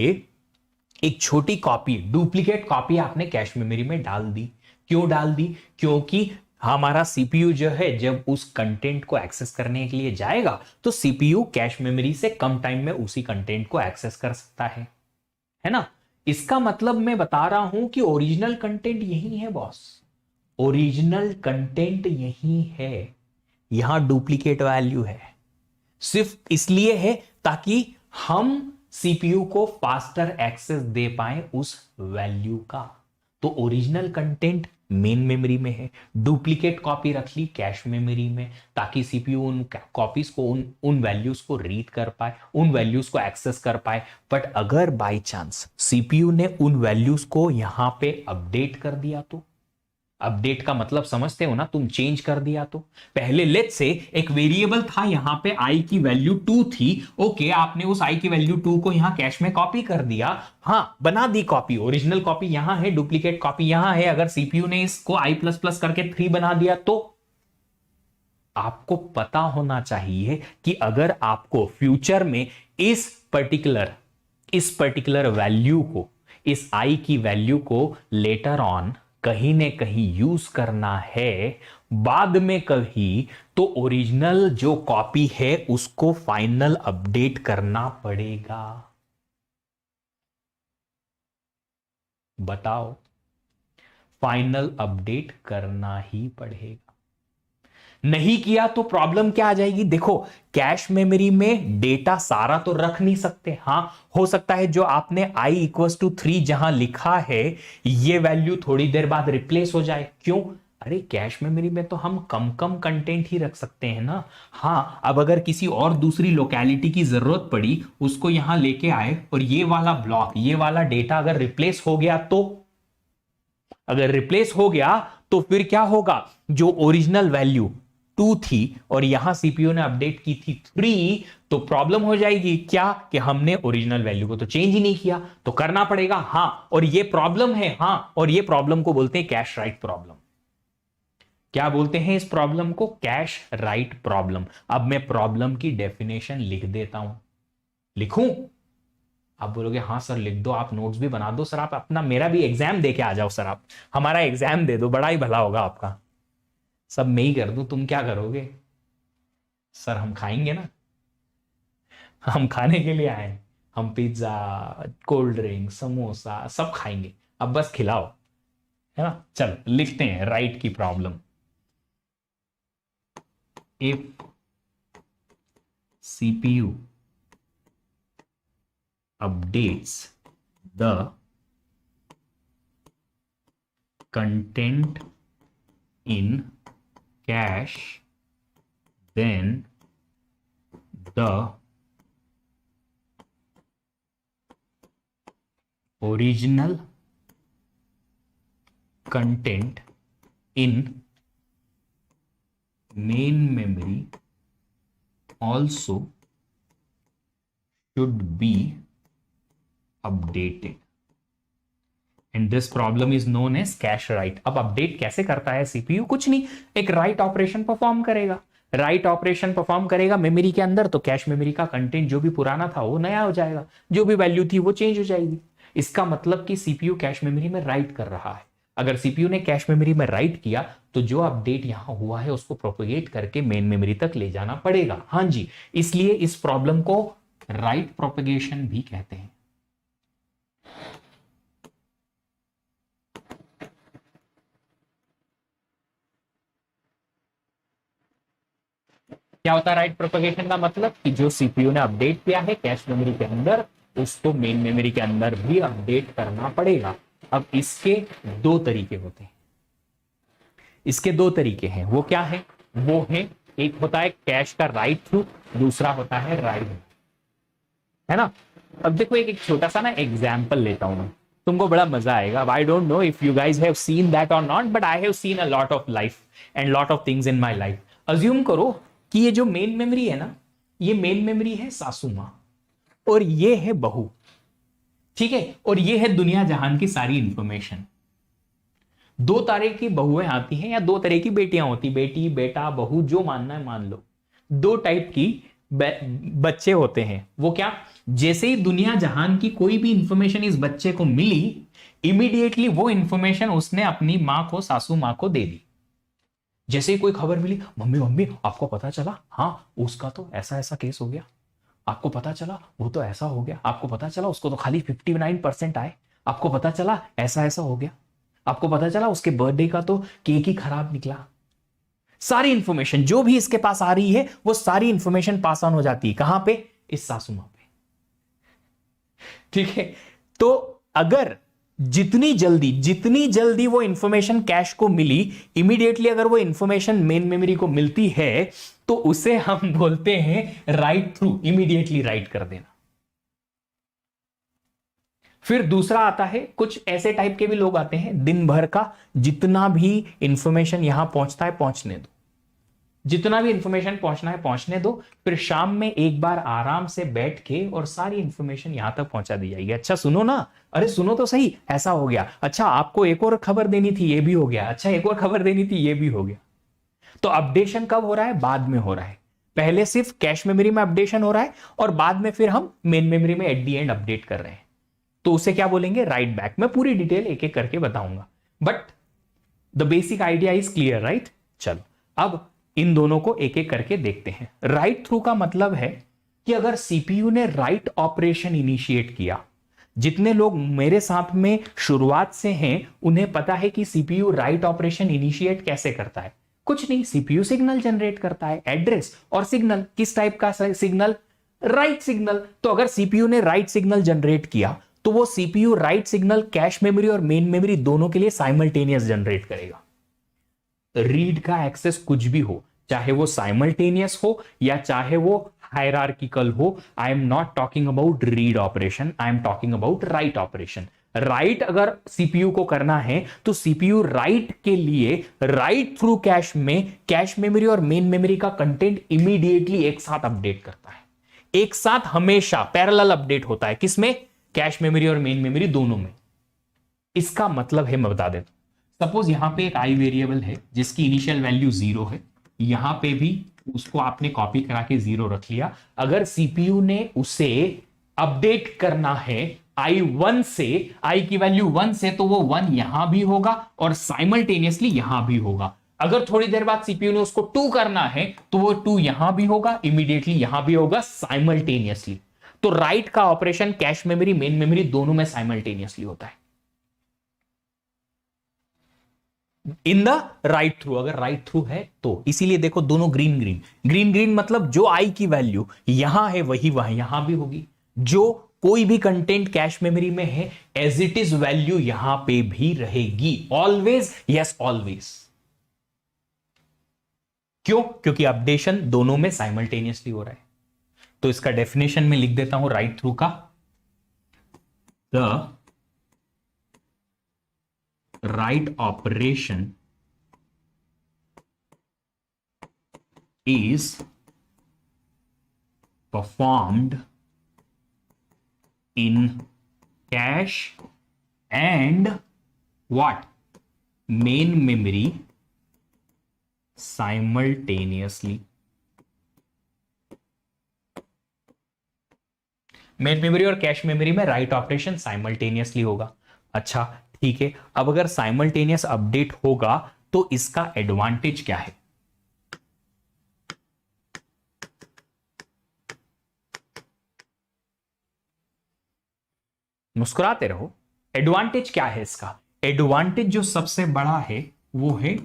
एक छोटी कॉपी, डुप्लीकेट कॉपी आपने कैश मेमोरी में डाल दी। क्यों डाल दी? क्योंकि हमारा सीपीयू जो है जब उस कंटेंट को एक्सेस करने के लिए जाएगा तो सीपीयू कैश मेमोरी से कम टाइम में उसी कंटेंट को एक्सेस कर सकता है ना। इसका मतलब मैं बता रहा हूं कि ओरिजिनल कंटेंट यही है बॉस, ओरिजिनल कंटेंट यही है, यहां डुप्लीकेट वैल्यू है। सिर्फ इसलिए है ताकि हम सीपीयू को फास्टर एक्सेस दे पाए उस वैल्यू का। तो ओरिजिनल कंटेंट मेन मेमोरी में है, डुप्लीकेट कॉपी रख ली कैश मेमोरी में, ताकि सीपीयू उन कॉपीज को, उन वैल्यूज को रीड कर पाए, उन वैल्यूज को एक्सेस कर पाए। बट अगर बाय चांस सीपीयू ने उन वैल्यूज को यहां पे अपडेट कर दिया तो, अपडेट का मतलब समझते हो ना, तुम चेंज कर दिया तो। पहले लेट्स से एक वेरिएबल था, यहां पे आई की वैल्यू 2 थी, ओके, आपने उस आई की वैल्यू 2 को यहां कैश में कॉपी कर दिया, हां बना दी कॉपी, ओरिजिनल कॉपी यहां है, डुप्लीकेट कॉपी यहां है। अगर सीपीयू ने इसको आई प्लस प्लस करके 3 बना दिया तो आपको पता होना चाहिए कि अगर आपको फ्यूचर में इस पर्टिकुलर इस पर्टिकुलर वैल्यू को, इस आई की वैल्यू को लेटर ऑन कहीं न कहीं यूज करना है बाद में कभी, तो ओरिजिनल जो कॉपी है उसको फाइनल अपडेट करना पड़ेगा। बताओ, फाइनल अपडेट करना ही पड़ेगा। नहीं किया तो प्रॉब्लम क्या आ जाएगी? देखो, कैश मेमोरी में डेटा सारा तो रख नहीं सकते। हां, हो सकता है जो आपने i इक्वल्स टू 3 जहां लिखा है, ये वैल्यू थोड़ी देर बाद रिप्लेस हो जाए। क्यों? अरे कैश मेमोरी में तो हम कम कम कंटेंट ही रख सकते हैं ना। हां, अब अगर किसी और दूसरी लोकेलिटी की जरूरत पड़ी, उसको यहां लेके आए और ये वाला ब्लॉक, ये वाला डेटा अगर रिप्लेस हो गया तो, अगर रिप्लेस हो गया तो फिर क्या होगा? जो ओरिजिनल वैल्यू 2 थी और यहां सीपीयू ने अपडेट की थी 3, तो प्रॉब्लम हो जाएगी क्या? कि हमने ओरिजिनल वैल्यू को तो चेंज ही नहीं किया, तो करना पड़ेगा। हां, और ये प्रॉब्लम है। हां, और ये प्रॉब्लम को बोलते हैं कैश राइट प्रॉब्लम। क्या बोलते हैं इस प्रॉब्लम को? Cash right problem. अब मैं प्रॉब्लम की डेफिनेशन लिख देता हूं। लिखूं? आप बोलोगे हाँ सर लिख दो, आप नोट्स भी बना दो सर, आप अपना मेरा भी एग्जाम दे के आ जाओ सर, आप हमारा एग्जाम दे दो, बड़ा ही भला होगा आपका। सब मैं ही कर दूं, तुम क्या करोगे? सर हम खाएंगे ना, हम खाने के लिए आए, हम पिज्जा, कोल्ड ड्रिंक, समोसा सब खाएंगे, अब बस खिलाओ, है ना। चलो लिखते हैं राइट की problem. If CPU updates the content in cache, then the original content in main memory also should be updated and this problem is known as cache write। अब अपडेट कैसे करता है सीपीयू? कुछ नहीं, एक राइट ऑपरेशन परफॉर्म करेगा। Write operation perform करेगा memory के अंदर, तो कैश मेमोरी का कंटेंट जो भी पुराना था वो नया हो जाएगा, जो भी वैल्यू थी वो चेंज हो जाएगी। इसका मतलब कि सीपीयू कैश मेमोरी में राइट कर रहा है। अगर सीपीयू ने कैश मेमोरी में राइट किया तो जो अपडेट यहां हुआ है उसको प्रोपेगेट करके मेन मेमोरी तक ले जाना पड़ेगा। हाँ जी, इसलिए इस प्रॉब्लम को राइट प्रोपेगेशन भी कहते हैं। क्या होता है राइट प्रोपेगेशन का मतलब? कि जो सीपीयू ने अपडेट किया है कैश मेमोरी के अंदर, उसको मेन मेमोरी के अंदर भी अपडेट करना पड़ेगा। अब इसके दो तरीके होते हैं, इसके दो तरीके हैं। वो क्या है? वो है, एक होता है कैश का राइट थ्रू, दूसरा होता है राइट, है ना। अब देखो एक छोटा सा ना एग्जाम्पल लेता हूं मैं, तुमको बड़ा मजा आएगा। I don't know if you guys have seen that or not, but I have seen a lot of life and lot of things in my life. Assume करो कि ये जो मेन मेमोरी है ना, ये मेन मेमोरी है सासू मां और ये है बहू, ठीक है, और ये है दुनिया जहान की सारी इंफॉर्मेशन। दो तरह की बहुएं आती हैं या दो तरह की बेटियां होती, बेटी बेटा बहू जो मानना है मान लो। दो टाइप की बच्चे होते हैं। वो क्या? जैसे ही दुनिया जहान की कोई भी इंफॉर्मेशन इस बच्चे को मिली, इमीडिएटली वो इंफॉर्मेशन उसने अपनी मां को, सासू मां को दे दी। जैसे ही कोई खबर मिली, मम्मी मम्मी आपको पता चला, हाँ उसका तो ऐसा ऐसा केस हो गया, आपको पता चला वो तो ऐसा हो गया, आपको पता चला उसको तो खाली 59% आए, आपको पता चला ऐसा ऐसा हो गया, आपको पता चला उसके बर्थडे का तो केक ही खराब निकला। सारी इंफॉर्मेशन जो भी इसके पास आ रही है वो सारी इंफॉर्मेशन पास ऑन हो जाती है। कहां पे? इस सासू मां पे, ठीक है। तो अगर जितनी जल्दी वो इंफॉर्मेशन कैश को मिली, इमीडिएटली अगर वो इंफॉर्मेशन मेन मेमोरी को मिलती है, तो उसे हम बोलते हैं राइट थ्रू, इमीडिएटली राइट कर देना। फिर दूसरा आता है, कुछ ऐसे टाइप के भी लोग आते हैं, दिन भर का जितना भी इंफॉर्मेशन यहां पहुंचता है पहुंचने दो, जितना भी इंफॉर्मेशन पहुंचना है पहुंचने दो, फिर शाम में एक बार आराम से बैठ के और सारी इंफॉर्मेशन यहां तक पहुंचा दी जाएगी। अच्छा सुनो ना, अरे सुनो तो सही, ऐसा हो गया, अच्छा आपको एक और खबर देनी थी, ये भी हो गया, अच्छा एक और खबर देनी थी, ये भी हो गया। तो अपडेशन कब हो रहा है? बाद में हो रहा है। पहले सिर्फ कैश मेमोरी में अपडेशन हो रहा है और बाद में फिर हम मेन मेमोरी में एट दी एंड अपडेट कर रहे हैं, तो उसे क्या बोलेंगे, राइट बैक। मैं पूरी डिटेल एक एक करके बताऊंगा, but the basic idea is clear, right. चलो अब इन दोनों को एक एक करके देखते हैं। राइट थ्रू का मतलब है कि अगर सीपीयू ने राइट ऑपरेशन इनिशिएट किया, जितने लोग मेरे साथ में शुरुआत से हैं उन्हें पता है कि सीपीयू राइट ऑपरेशन इनिशिएट कैसे करता है। कुछ नहीं, सीपीयू सिग्नल जनरेट करता है, एड्रेस और सिग्नल। किस टाइप का सिग्नल, राइट सिग्नल। तो अगर सीपीयू ने राइट सिग्नल जनरेट किया तो वो CPU write signal cache memory और मेन मेमोरी दोनों के लिए साइमल्टेनियस जनरेट करेगा। रीड का एक्सेस कुछ भी हो, चाहे वो साइमल्टेनियस हो या चाहे वो हायरार्किकल हो, I am not talking about read operation, I am talking about right operation. Right अगर सीपीयू को करना है तो सीपीयू राइट के लिए राइट थ्रू कैश में कैश मेमोरी और मेन मेमोरी का कंटेंट इमीडिएटली एक साथ अपडेट करता है। एक साथ हमेशा पैरेलल अपडेट होता है, किसमें, कैश मेमोरी और मेन मेमोरी दोनों में। इसका मतलब है, मैं बता देता हूं, सपोज यहां पे एक आई वेरिएबल है जिसकी इनिशियल वैल्यू 0 है, यहां पे भी उसको आपने कॉपी करा के 0 रख लिया। अगर सीपीयू ने उसे अपडेट करना है i1 से, i की वैल्यू 1 से, तो वो 1 यहां भी होगा और साइमल्टेनियसली यहां भी होगा। अगर थोड़ी देर बाद सीपीयू ने उसको 2 करना है तो वो 2 यहां भी होगा, इमीडिएटली यहां भी होगा, साइमल्टेनियसली। तो राइट का operation cache memory main memory दोनों में साइमल्टेनियसली होता है इन द राइट थ्रू। अगर राइट थ्रू है तो इसीलिए देखो दोनों ग्रीन ग्रीन, ग्रीन ग्रीन मतलब जो आई की वैल्यू यहां है वही वहां यहां भी होगी। जो कोई भी कंटेंट कैश मेमोरी में है एज इट इज वैल्यू यहां पे भी रहेगी, ऑलवेज, यस ऑलवेज। क्यों, क्योंकि अपडेशन दोनों में साइमल्टेनियसली हो रहा है। तो इसका डेफिनेशन में लिख देता हूं राइट थ्रू का, the right operation is performed in cache and what, main memory simultaneously। Main memory और कैश मेमोरी में राइट ऑपरेशन साइमल्टेनियसली होगा। अच्छा ठीक है, अब अगर साइमल्टेनियस अपडेट होगा तो इसका एडवांटेज क्या है, मुस्कुराते रहो। एडवांटेज क्या है इसका, एडवांटेज जो सबसे बड़ा है वो है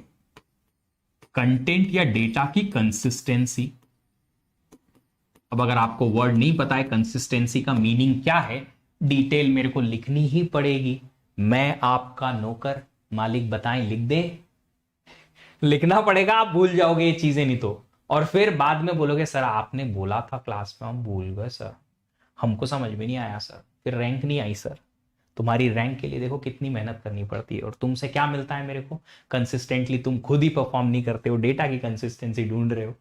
कंटेंट या डेटा की कंसिस्टेंसी। अब अगर आपको वर्ड नहीं पता है कंसिस्टेंसी का मीनिंग क्या है, डिटेल मेरे को लिखनी ही पड़ेगी। मैं आपका नौकर, मालिक बताएं, लिख दे, लिखना पड़ेगा, आप भूल जाओगे ये चीजें नहीं तो। और फिर बाद में बोलोगे सर आपने बोला था क्लास में, हम भूल गए सर, हमको समझ में नहीं आया सर, फिर रैंक नहीं आई सर। तुम्हारी रैंक के लिए देखो कितनी मेहनत करनी पड़ती है और तुमसे क्या मिलता है मेरे को, कंसिस्टेंटली तुम खुद ही परफॉर्म नहीं करते हो, डेटा की कंसिस्टेंसी ढूंढ रहे हो।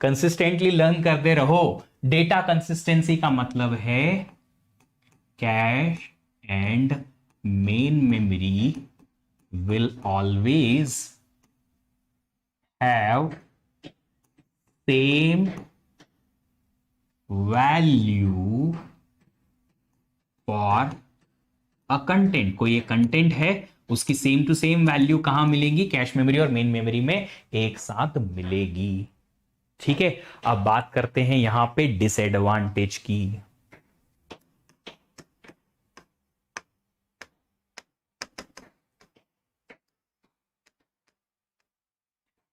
कंसिस्टेंटली लर्न करते रहो। डेटा कंसिस्टेंसी का मतलब है cash and main memory will always have same value for a content। कोई एक कंटेंट है उसकी सेम टू सेम वैल्यू कहां मिलेगी, कैश मेमोरी और मेन मेमोरी में एक साथ मिलेगी। ठीक है, अब बात करते हैं यहां पे डिसएडवांटेज की।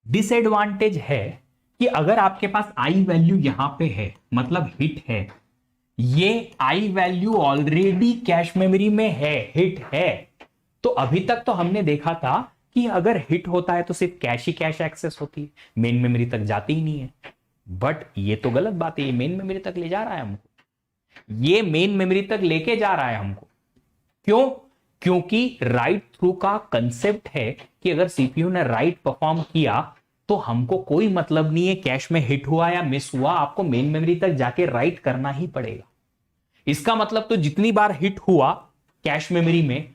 डिसएडवांटेज है कि अगर आपके पास आई वैल्यू यहां पे है, मतलब हिट है, ये I value already cash memory में है, हिट है, तो अभी तक तो हमने देखा था कि अगर हिट होता है तो सिर्फ कैश ही कैश एक्सेस होती है, मेन मेमोरी तक जाती ही नहीं है। बट ये तो गलत बात है, ये मेन मेमोरी तक ले जा रहा है हमको, ये मेन मेमोरी तक लेके जा रहा है हमको। क्यों, क्योंकि राइट थ्रू का कंसेप्ट है कि अगर सीपीयू ने राइट परफॉर्म किया तो हमको कोई मतलब नहीं है कैश में हिट हुआ या मिस हुआ, आपको मेन मेमोरी तक जाके राइट करना ही पड़ेगा। इसका मतलब तो जितनी बार हिट हुआ कैश मेमोरी में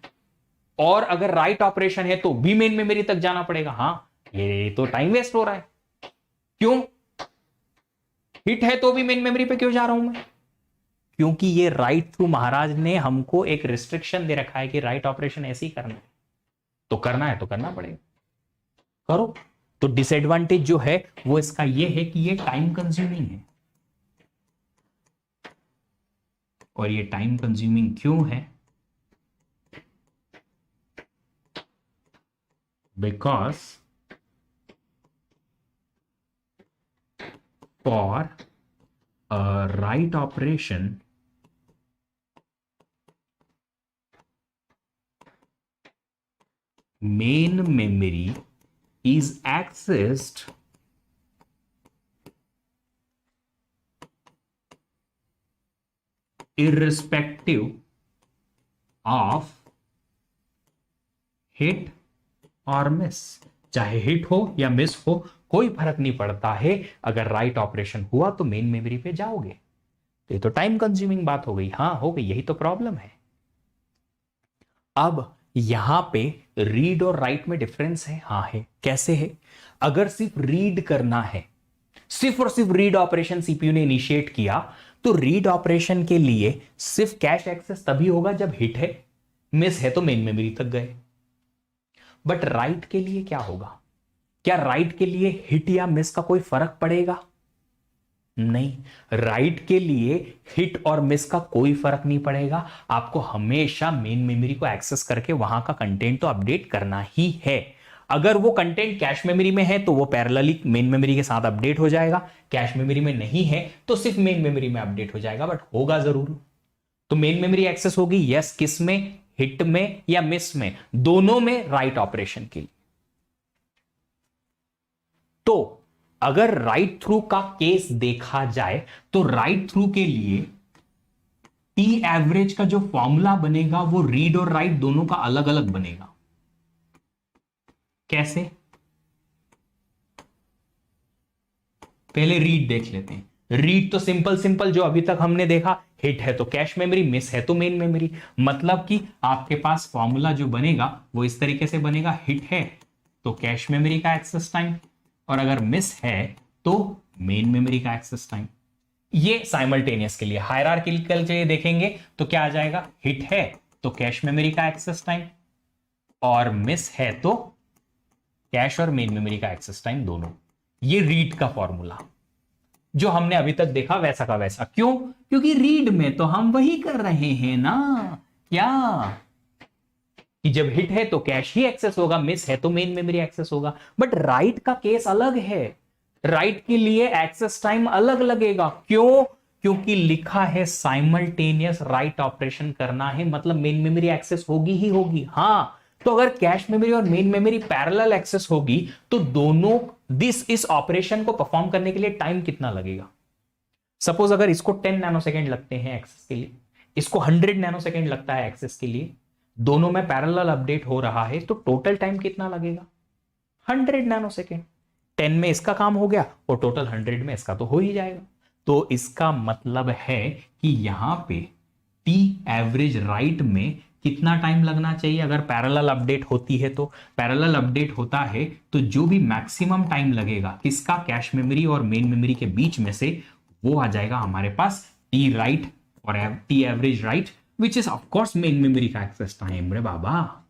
और अगर राइट ऑपरेशन है तो भी मेन मेमोरी तक जाना पड़ेगा। हाँ, ये तो टाइम वेस्ट हो रहा है। क्यों, हिट है तो भी मेन मेमोरी पे क्यों जा रहा हूं मैं? क्योंकि ये राइट थ्रू महाराज ने हमको एक रिस्ट्रिक्शन दे रखा है कि राइट ऑपरेशन ऐसे ही करना है, तो करना है तो करना पड़ेगा, करो। तो डिसएडवांटेज जो है वो इसका ये है कि ये टाइम कंज्यूमिंग है। और ये टाइम कंज्यूमिंग क्यों है? Because for write operation main memory is accessed irrespective of hit और मिस। चाहे हिट हो या मिस हो कोई फर्क नहीं पड़ता है, अगर राइट ऑपरेशन हुआ तो मेन मेमोरी पे जाओगे। तो ये तो टाइम कंज्यूमिंग बात हो गई, हाँ हो गई, यही तो प्रॉब्लम है। अब यहां पे रीड और राइट में डिफरेंस है, हाँ है। कैसे है? अगर सिर्फ रीड करना है, सिर्फ और सिर्फ रीड ऑपरेशन सीपीयू ने इनिशिएट किया, तो रीड ऑपरेशन के लिए सिर्फ कैश एक्सेस तभी होगा जब हिट है, मिस है तो मेन मेमोरी तक गए। बट राइट के लिए क्या होगा? क्या राइट के लिए हिट या मिस का कोई फर्क पड़ेगा? नहीं, राइट के लिए हिट और मिस का कोई फर्क नहीं पड़ेगा। आपको हमेशा मेन मेमोरी को एक्सेस करके वहां का कंटेंट तो अपडेट करना ही है। अगर वो कंटेंट कैश मेमोरी में है तो वो पैरेलली मेन मेमोरी के साथ अपडेट हो जाएगा, कैश मेमोरी में नहीं है तो सिर्फ मेन मेमोरी में अपडेट हो जाएगा, बट होगा जरूर। तो मेन मेमोरी एक्सेस होगी, यस, किस में? हिट में या मिस में? दोनों में, राइट ऑपरेशन के लिए। तो अगर राइट थ्रू का केस देखा जाए तो राइट थ्रू के लिए टी एवरेज का जो फॉर्मूला बनेगा वो रीड और राइट दोनों का अलग अलग बनेगा। कैसे? पहले रीड देख लेते हैं। रीड तो सिंपल सिंपल जो अभी तक हमने देखा, हिट है तो कैश मेमोरी, मिस है तो मेन मेमोरी। मतलब कि आपके पास फॉर्मूला जो बनेगा वो इस तरीके से बनेगा, हिट है तो कैश मेमोरी का एक्सेस टाइम, और अगर मिस है तो मेन मेमोरी का एक्सेस टाइम। ये साइमल्टेनियस के लिए। हायरार्किकल से देखेंगे तो क्या आ जाएगा? हिट है तो कैश मेमोरी का एक्सेस टाइम, और मिस है तो कैश और मेन मेमोरी का एक्सेस टाइम दोनों। ये रीड का फॉर्मूला जो हमने अभी तक देखा वैसा का वैसा। क्यों? क्योंकि रीड में तो हम वही कर रहे हैं ना, क्या कि जब हिट है तो कैश ही एक्सेस होगा, मिस है तो मेन मेमोरी एक्सेस होगा। बट राइट का केस अलग है। राइट के लिए एक्सेस टाइम अलग लगेगा। क्यों? क्योंकि लिखा है साइमल्टेनियस राइट ऑपरेशन करना है, मतलब मेन मेमोरी एक्सेस होगी ही होगी। हाँ, तो अगर कैश मेमोरी और मेन मेमोरी पैरेलल एक्सेस होगी तो दोनों इस ऑपरेशन को परफॉर्म करने के लिए टाइम कितना लगेगा? सपोज अगर इसको 10 नैनोसेकंड लगते हैं एक्सेस के लिए, इसको 100 नैनोसेकंड लगता है एक्सेस के लिए, दोनों में पैरेलल अपडेट हो रहा है, तो टोटल टाइम कितना लगेगा? 100 नैनोसेकंड। 10 में इसका काम हो गया और टोटल 100 में इसका तो हो ही जाएगा। तो इसका मतलब है कि यहां पे टी एवरेज राइट में कितना टाइम लगना चाहिए अगर पैरेलल अपडेट होती है? तो पैरेलल अपडेट होता है तो जो भी मैक्सिमम टाइम लगेगा किसका, कैश मेमोरी और मेन मेमोरी के बीच में से, वो आ जाएगा हमारे पास टी राइट और T average right, which is of course main memory का एक्सेस टाइम। रे बाबा,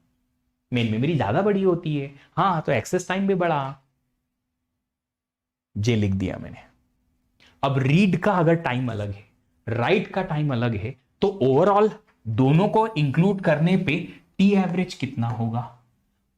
मेन मेमोरी ज्यादा बड़ी होती है, हाँ, तो एक्सेस टाइम भी बड़ा। जे लिख दिया मैंने। अब रीड का अगर टाइम अलग है, राइट का टाइम अलग है, तो ओवरऑल दोनों को इंक्लूड करने पे टी एवरेज कितना होगा?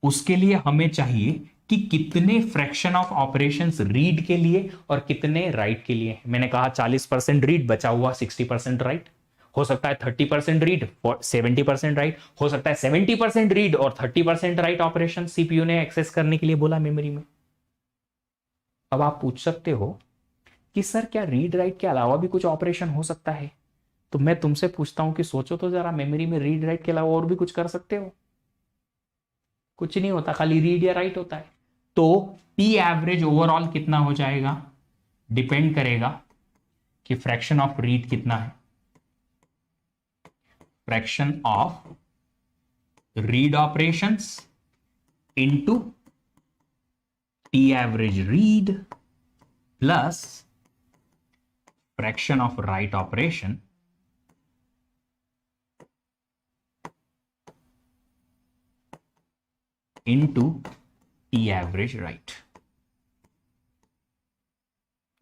उसके लिए हमें चाहिए कि कितने फ्रैक्शन ऑफ ऑपरेशंस रीड के लिए और कितने राइट के लिए। मैंने कहा 40% रीड, बचा हुआ 60% राइट। हो सकता है 30% रीड और 70% राइट, हो सकता है 70% रीड और 30% राइट ऑपरेशन सीपीयू ने एक्सेस करने के लिए बोला मेमोरी में। अब आप पूछ सकते हो कि सर क्या रीड राइट के अलावा भी कुछ ऑपरेशन हो सकता है? तो मैं तुमसे पूछता हूं कि सोचो तो जरा, मेमोरी में रीड राइट के अलावा और भी कुछ कर सकते हो? कुछ नहीं होता, खाली रीड या राइट होता है। तो टी एवरेज ओवरऑल कितना हो जाएगा? डिपेंड करेगा कि फ्रैक्शन ऑफ रीड कितना है, fraction of read operations into T average read plus fraction of write operation into T average right,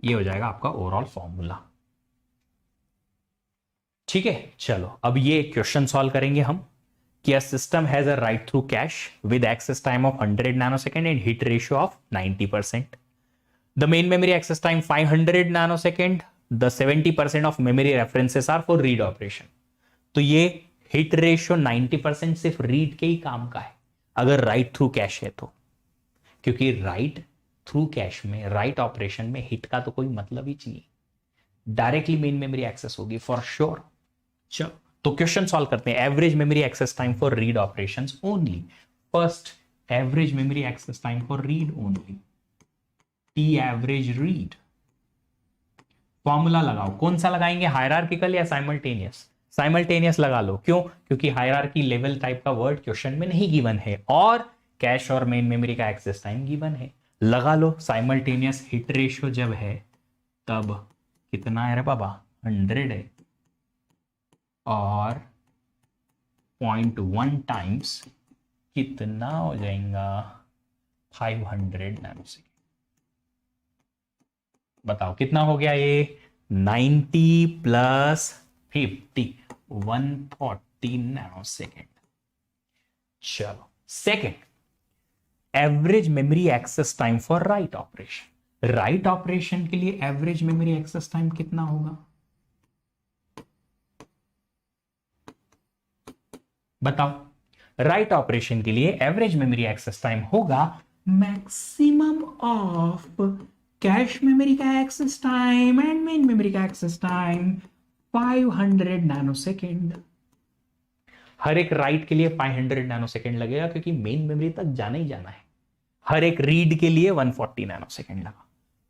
ये हो जाएगा आपका ओवरऑल फॉर्मूला। ठीक है, चलो अब ये क्वेश्चन सॉल्व करेंगे हम कि a system has a write through cache with access time of 100 nanosecond and hit ratio of 90%. The main memory access time 500 nanosecond. The 70% of memory references are for read operation. तो ये hit ratio 90% सिर्फ read के ही काम का है अगर write through cache है तो, क्योंकि write through cache में write operation में hit का तो कोई मतलब ही नहीं, डायरेक्टली मेन मेमोरी एक्सेस होगी फॉर श्योर। चलो तो क्वेश्चन सॉल्व करते हैं। Average memory access time for read operations only. First, average memory access time for read only, T average read. Formula लगाओ, कौन सा लगाएंगे, हायरार्किकल या साइमल्टेनियस? साइमल्टेनियस लगा लो, क्यों? क्योंकि हायरार्की लेवल टाइप का वर्ड क्वेश्चन में नहीं गिवन है और कैश और मेन मेमोरी का एक्सेस टाइम गिवन है। लगा लो साइमल्टेनियस। हिट रेशियो जब है तब कितना है रे बाबा, 100 है और 0.1 टाइम्स कितना हो जाएगा, 500 नैनोसेकेंड। बताओ कितना हो गया ये, 90 प्लस 50, 140 नैनोसेकेंड। चलो second, average memory access time for write operation. Write operation के लिए एवरेज मेमोरी एक्सेस टाइम कितना होगा, बताओ। राइट ऑपरेशन के लिए एवरेज मेमोरी एक्सेस टाइम होगा मैक्सिमम ऑफ कैश मेमोरी का access time and main memory का एक्सेस टाइम 500 नैनोसेकेंड। हर एक राइट के लिए 500 नैनोसेकेंड लगेगा क्योंकि मेन मेमोरी तक जाना ही जाना है। हर एक रीड के लिए 140 नैनोसेकेंड लगा।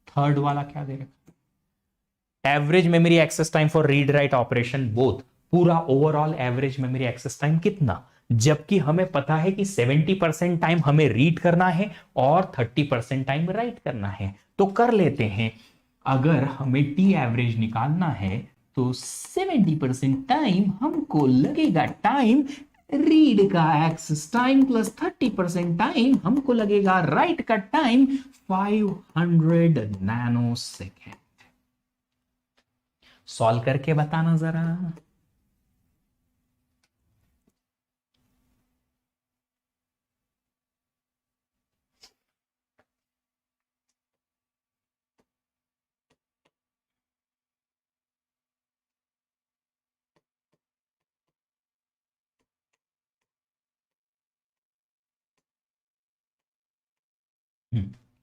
थर्ड वाला क्या दे रखा, average memory access time for read write operation both, पूरा overall average memory access time कितना, जबकि हमें पता है कि 70% टाइम हमें रीड करना है और 30% टाइम राइट करना है। तो कर लेते हैं, अगर हमें टी एवरेज निकालना है तो 70% टाइम हमको लगेगा टाइम रीड का एक्सेस टाइम प्लस 30% टाइम हमको लगेगा राइट का टाइम 500 नैनोसेकेंड। सॉल्व करके बताना जरा।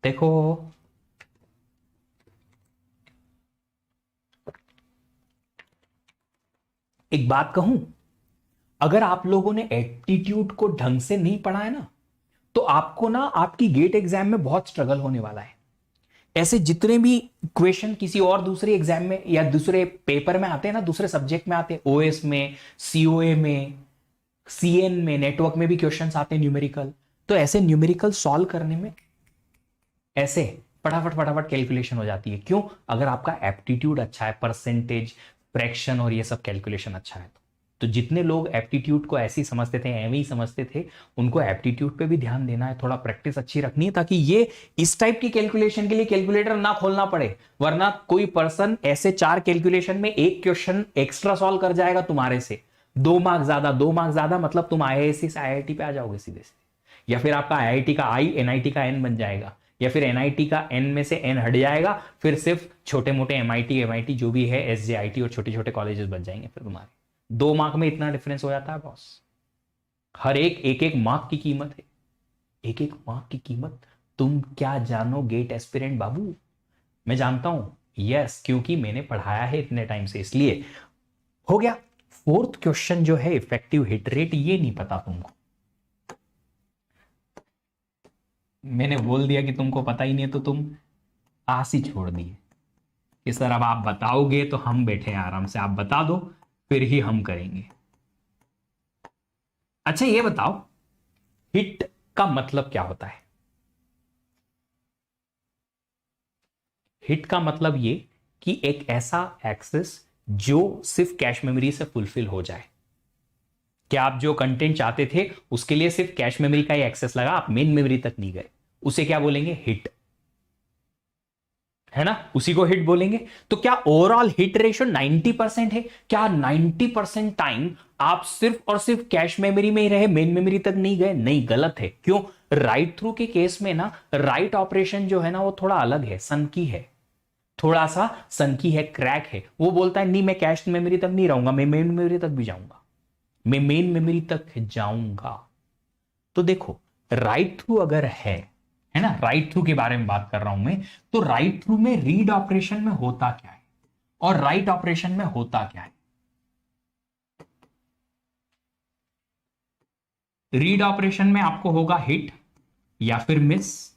देखो एक बात कहूं, अगर आप लोगों ने एप्टीट्यूड को ढंग से नहीं पढ़ा है ना, तो आपको ना आपकी गेट एग्जाम में बहुत स्ट्रगल होने वाला है। ऐसे जितने भी क्वेश्चन किसी और दूसरे एग्जाम में या दूसरे पेपर में आते हैं ना, दूसरे सब्जेक्ट में आते हैं, ओएस में, सीओए में, सीएन में, नेटवर्क में भी क्वेश्चंस आते हैं न्यूमेरिकल, तो ऐसे न्यूमेरिकल सॉल्व करने में ऐसे फटाफट फटाफट कैलकुलेशन हो जाती है। क्यों? अगर आपका एप्टीट्यूड अच्छा है, परसेंटेज, फ्रैक्शन और ये सब कैलकुलेशन अच्छा है तो जितने लोग एप्टीट्यूड को ऐसे ही समझते थे, एवं ही समझते थे, उनको एप्टीट्यूड पे भी ध्यान देना है, थोड़ा प्रैक्टिस अच्छी रखनी है ताकि ये इस टाइप की कैलकुलेशन के लिए कैलकुलेटर ना खोलना पड़े। वरना कोई पर्सन ऐसे 4 कैलकुलेशन में एक क्वेश्चन एक्स्ट्रा सॉल्व कर जाएगा तुम्हारे से, 2 मार्क्स ज्यादा, 2 मार्क्स ज्यादा, मतलब तुम आईआईएससी से आईआईटी पे आ जाओगे सीधे से, या फिर आपका आईआईटी का आई एनआईटी का एन बन जाएगा, या फिर एनआईटी का एन में से एन हट जाएगा, फिर सिर्फ छोटे मोटे एमआईटी जो भी है, एसजेआईटी और छोटे छोटे कॉलेजेस बन जाएंगे फिर तुम्हारे। 2 मार्क में इतना डिफरेंस हो जाता है बॉस। हर एक मार्क की कीमत है, एक मार्क की कीमत। तुम क्या जानो गेट एस्पिरेंट बाबू, मैं जानता हूं, यस, क्योंकि मैंने पढ़ाया है इतने टाइम से, इसलिए हो गया। फोर्थ क्वेश्चन जो है इफेक्टिव हिट रेट, ये नहीं पता तुमको, मैंने बोल दिया कि तुमको पता ही नहीं है तो तुम आस ही छोड़ दिए कि सर अब आप बताओगे तो हम बैठे हैं आराम से, आप बता दो फिर ही हम करेंगे। अच्छा ये बताओ, हिट का मतलब क्या होता है? हिट का मतलब ये कि एक ऐसा एक्सेस जो सिर्फ कैश मेमोरी से फुलफिल हो जाए। क्या आप जो कंटेंट चाहते थे उसके लिए सिर्फ कैश मेमोरी का ही एक्सेस लगा, आप मेन मेमोरी तक नहीं गए, उसे क्या बोलेंगे? हिट, है ना, उसी को हिट बोलेंगे। तो क्या ओवरऑल हिट रेशियो 90% है? क्या 90% टाइम आप सिर्फ और सिर्फ कैश मेमोरी में ही रहे, मेन मेमोरी तक नहीं गए? नहीं, गलत है। क्यों? राइट थ्रू के केस में ना राइट ऑपरेशन जो है ना वो थोड़ा अलग है, सनकी है, थोड़ा सा सनकी है, क्रैक है। वो बोलता है नहीं मैं कैश मेमोरी तक नहीं रहूंगा, मैं मेन मेमोरी तक भी जाऊंगा, मैं मेन मेमोरी तक जाऊंगा। तो देखो राइट थ्रू अगर है ना, राइट थ्रू के बारे में बात कर रहा हूं मैं, तो राइट थ्रू में रीड ऑपरेशन में होता क्या है और राइट ऑपरेशन में होता क्या है? रीड ऑपरेशन में आपको होगा हिट या फिर मिस,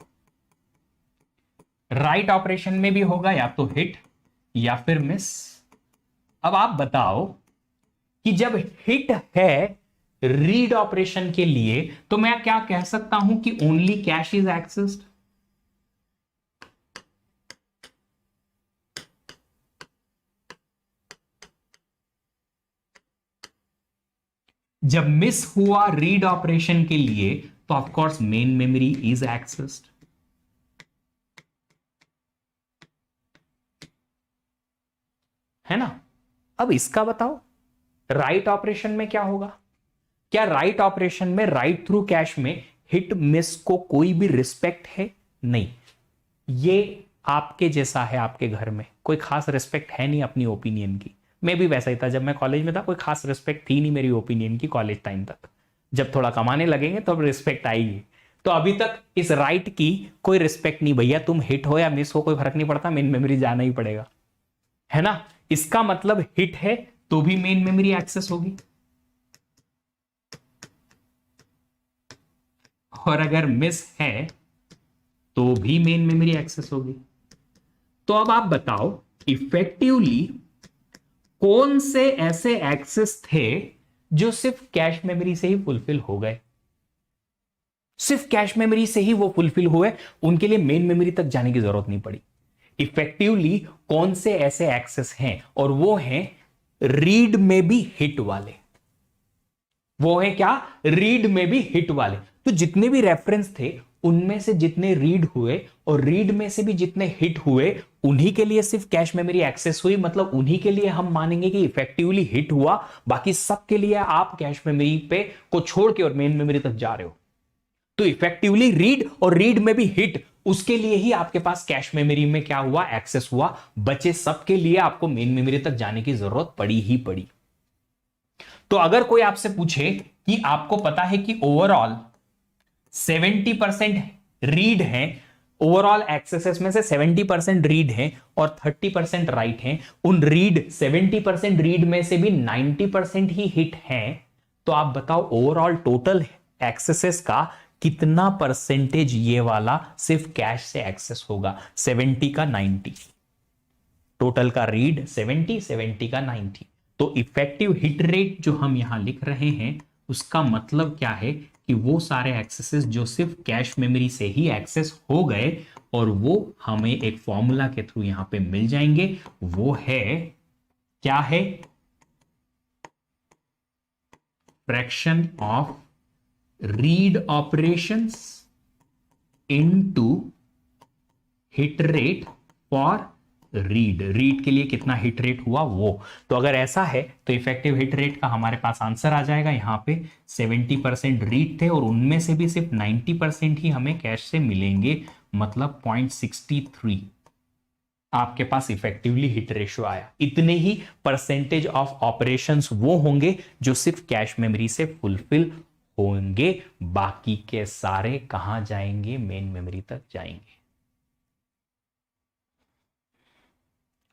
राइट ऑपरेशन में भी होगा या तो हिट या फिर मिस। अब आप बताओ कि जब हिट है रीड ऑपरेशन के लिए तो मैं क्या कह सकता हूं कि ओनली कैश इज एक्सेस्ड। जब मिस हुआ रीड ऑपरेशन के लिए तो of course main memory is accessed, है ना। अब इसका बताओ राइट ऑपरेशन में क्या होगा? क्या राइट ऑपरेशन में राइट थ्रू कैश में हिट मिस को कोई भी रिस्पेक्ट है? नहीं, ये आपके जैसा है, आपके घर में कोई खास रिस्पेक्ट है नहीं अपनी ओपिनियन की। मैं भी वैसा ही था, जब मैं कॉलेज में था कोई खास रिस्पेक्ट थी नहीं मेरी ओपिनियन की कॉलेज टाइम तक। जब थोड़ा कमाने लगेंगे तो अब रिस्पेक्ट आएगी। तो अभी तक इस राइट की कोई रिस्पेक्ट नहीं भैया, तुम हिट हो या मिस हो कोई फर्क नहीं पड़ता, मेन मेमोरी जाना ही पड़ेगा, है ना। इसका मतलब हिट है तो भी मेन मेमोरी एक्सेस होगी और अगर मिस है तो भी मेन मेमोरी एक्सेस होगी। तो अब आप बताओ इफेक्टिवली कौन से ऐसे एक्सेस थे जो सिर्फ कैश मेमोरी से ही फुलफिल हो गए, सिर्फ कैश मेमोरी से ही वो फुलफिल हुए, उनके लिए मेन मेमोरी तक जाने की जरूरत नहीं पड़ी। इफेक्टिवली कौन से ऐसे एक्सेस हैं? और वो हैं रीड में भी हिट वाले। वो है क्या? रीड में भी हिट वाले। तो जितने भी रेफरेंस थे उनमें से जितने रीड हुए और रीड में से भी जितने हिट हुए उन्हीं के लिए सिर्फ कैश मेमोरी एक्सेस हुई, मतलब उन्हीं के लिए हम मानेंगे कि इफेक्टिवली हिट हुआ। बाकी सब के लिए आप कैश मेमोरी पे को छोड़ के और मेन मेमोरी तक जा रहे हो। तो इफेक्टिवली रीड और रीड में भी हिट, उसके लिए ही आपके पास कैश मेमोरी में क्या हुआ? एक्सेस हुआ। बचे सब के लिए आपको मेन मेमोरी तक जाने की जरूरत पड़ी ही पड़ी। तो अगर कोई आपसे पूछे कि आपको पता है कि ओवरऑल 70% रीड है, ओवरऑल एक्सेसेस में से 70% रीड है और 30% राइट है, उन रीड 70% रीड में से भी 90% ही हिट है, तो आप बताओ ओवरऑल टोटल एक्सेसेस का कितना परसेंटेज ये वाला सिर्फ कैश से एक्सेस होगा? 70 का 90, टोटल का रीड 70, 70 का 90। तो इफेक्टिव हिट रेट जो हम यहां लिख रहे हैं उसका मतलब क्या है कि वो सारे एक्सेसेस जो सिर्फ कैश मेमोरी से ही एक्सेस हो गए और वो हमें एक फॉर्मूला के थ्रू यहां पे मिल जाएंगे, वो है क्या है? Fraction of read operations into hit rate for read के लिए कितना हिट रेट हुआ वो। तो अगर ऐसा है तो इफेक्टिव हिट रेट का हमारे पास आंसर आ जाएगा। यहां पे 70% रीड थे और उनमें से भी सिर्फ 90% ही हमें कैश से मिलेंगे, मतलब 0.63 आपके पास इफेक्टिवली हिट रेशियो आया। इतने ही परसेंटेज ऑफ ऑपरेशंस वो होंगे जो सिर्फ कैश मेमोरी से फुलफिल होंगे, बाकी के सारे कहां जाएंगे? मेन मेमोरी तक जाएंगे।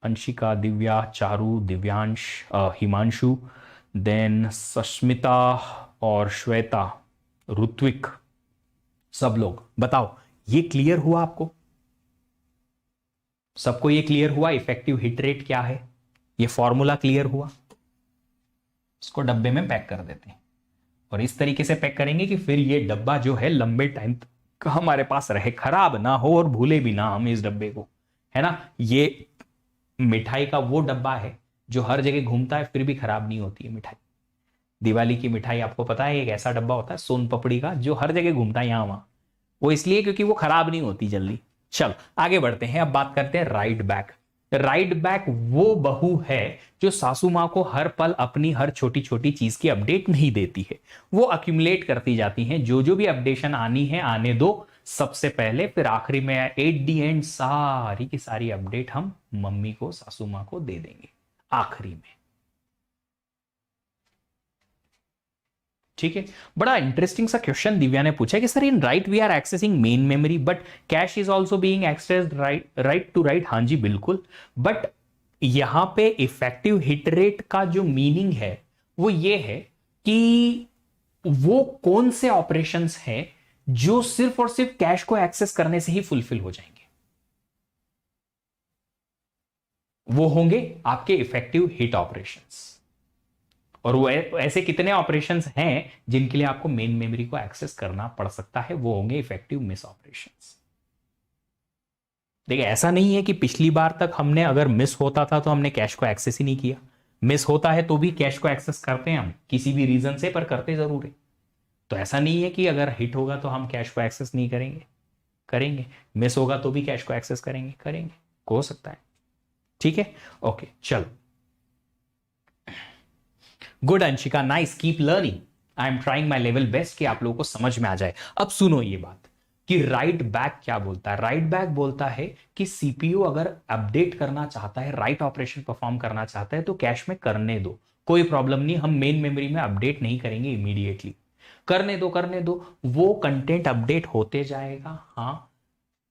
अंशिका, दिव्या, चारू, दिव्यांश, हिमांशु, देन सस्मिता और श्वेता, ऋत्विक, सब लोग बताओ ये क्लियर हुआ आपको? सबको ये क्लियर हुआ इफेक्टिव हिट रेट क्या है? ये फॉर्मूला क्लियर हुआ? इसको डब्बे में पैक कर देते हैं और इस तरीके से पैक करेंगे कि फिर ये डब्बा जो है लंबे टाइम तक हमारे पास रहे, खराब ना हो और भूले भी ना हम इस डब्बे को, है ना। ये मिठाई का वो डब्बा है जो हर जगह घूमता है फिर भी खराब नहीं होती है मिठाई। दिवाली की मिठाई आपको पता है एक ऐसा डब्बा होता है सोन पपड़ी का जो हर जगह घूमता है यहां वहां, वो इसलिए क्योंकि वो खराब नहीं होती जल्दी। चलो आगे बढ़ते हैं, अब बात करते हैं राइट बैक। राइट बैक वो बहू है जो सासू मां को हर पल अपनी हर छोटी छोटी चीज की अपडेट नहीं देती है, वो अक्यूमुलेट करती जाती हैं, जो जो भी अपडेशन आनी है आने दो सबसे पहले, फिर आखिरी में एट दी एंड सारी की सारी अपडेट हम मम्मी को सासू मां को दे देंगे आखिरी में। ठीक है, बड़ा इंटरेस्टिंग सा क्वेश्चन दिव्या ने पूछा कि sir in write we are accessing main memory but cache is also being accessed write to write. हाँ जी बिल्कुल, बट यहां पे इफेक्टिव हिट रेट का जो मीनिंग है वो ये है कि वो कौन से ऑपरेशंस हैं जो सिर्फ और सिर्फ कैश को एक्सेस करने से ही फुलफिल हो जाएंगे, वो होंगे आपके इफेक्टिव हिट ऑपरेशंस। और वो ऐसे कितने ऑपरेशंस हैं जिनके लिए आपको मेन मेमोरी को एक्सेस करना पड़ सकता है, वो होंगे इफेक्टिव मिस ऑपरेशंस। देखिए ऐसा नहीं है कि पिछली बार तक हमने अगर मिस होता था तो हमने कैश को एक्सेस ही नहीं किया, मिस होता है तो भी कैश को एक्सेस करते हैं हम किसी भी रीजन से, पर करते जरूर है। तो ऐसा नहीं है कि अगर हिट होगा तो हम कैश को एक्सेस नहीं करेंगे, करेंगे, मिस होगा तो भी कैश को एक्सेस करेंगे, करेंगे, हो सकता है। ठीक है, ओके चलो, good Anshika, nice, keep learning, I am trying my level best कि आप लोगों को समझ में आ जाए। अब सुनो ये बात कि राइट बैक क्या बोलता है। राइट बैक बोलता है कि सीपीयू अगर अपडेट करना चाहता है, राइट ऑपरेशन परफॉर्म करना चाहता है तो कैश में करने दो, कोई प्रॉब्लम नहीं, हम मेन मेमोरी में अपडेट नहीं करेंगे इमीडिएटली, करने दो करने दो, वो कंटेंट अपडेट होते जाएगा। हाँ,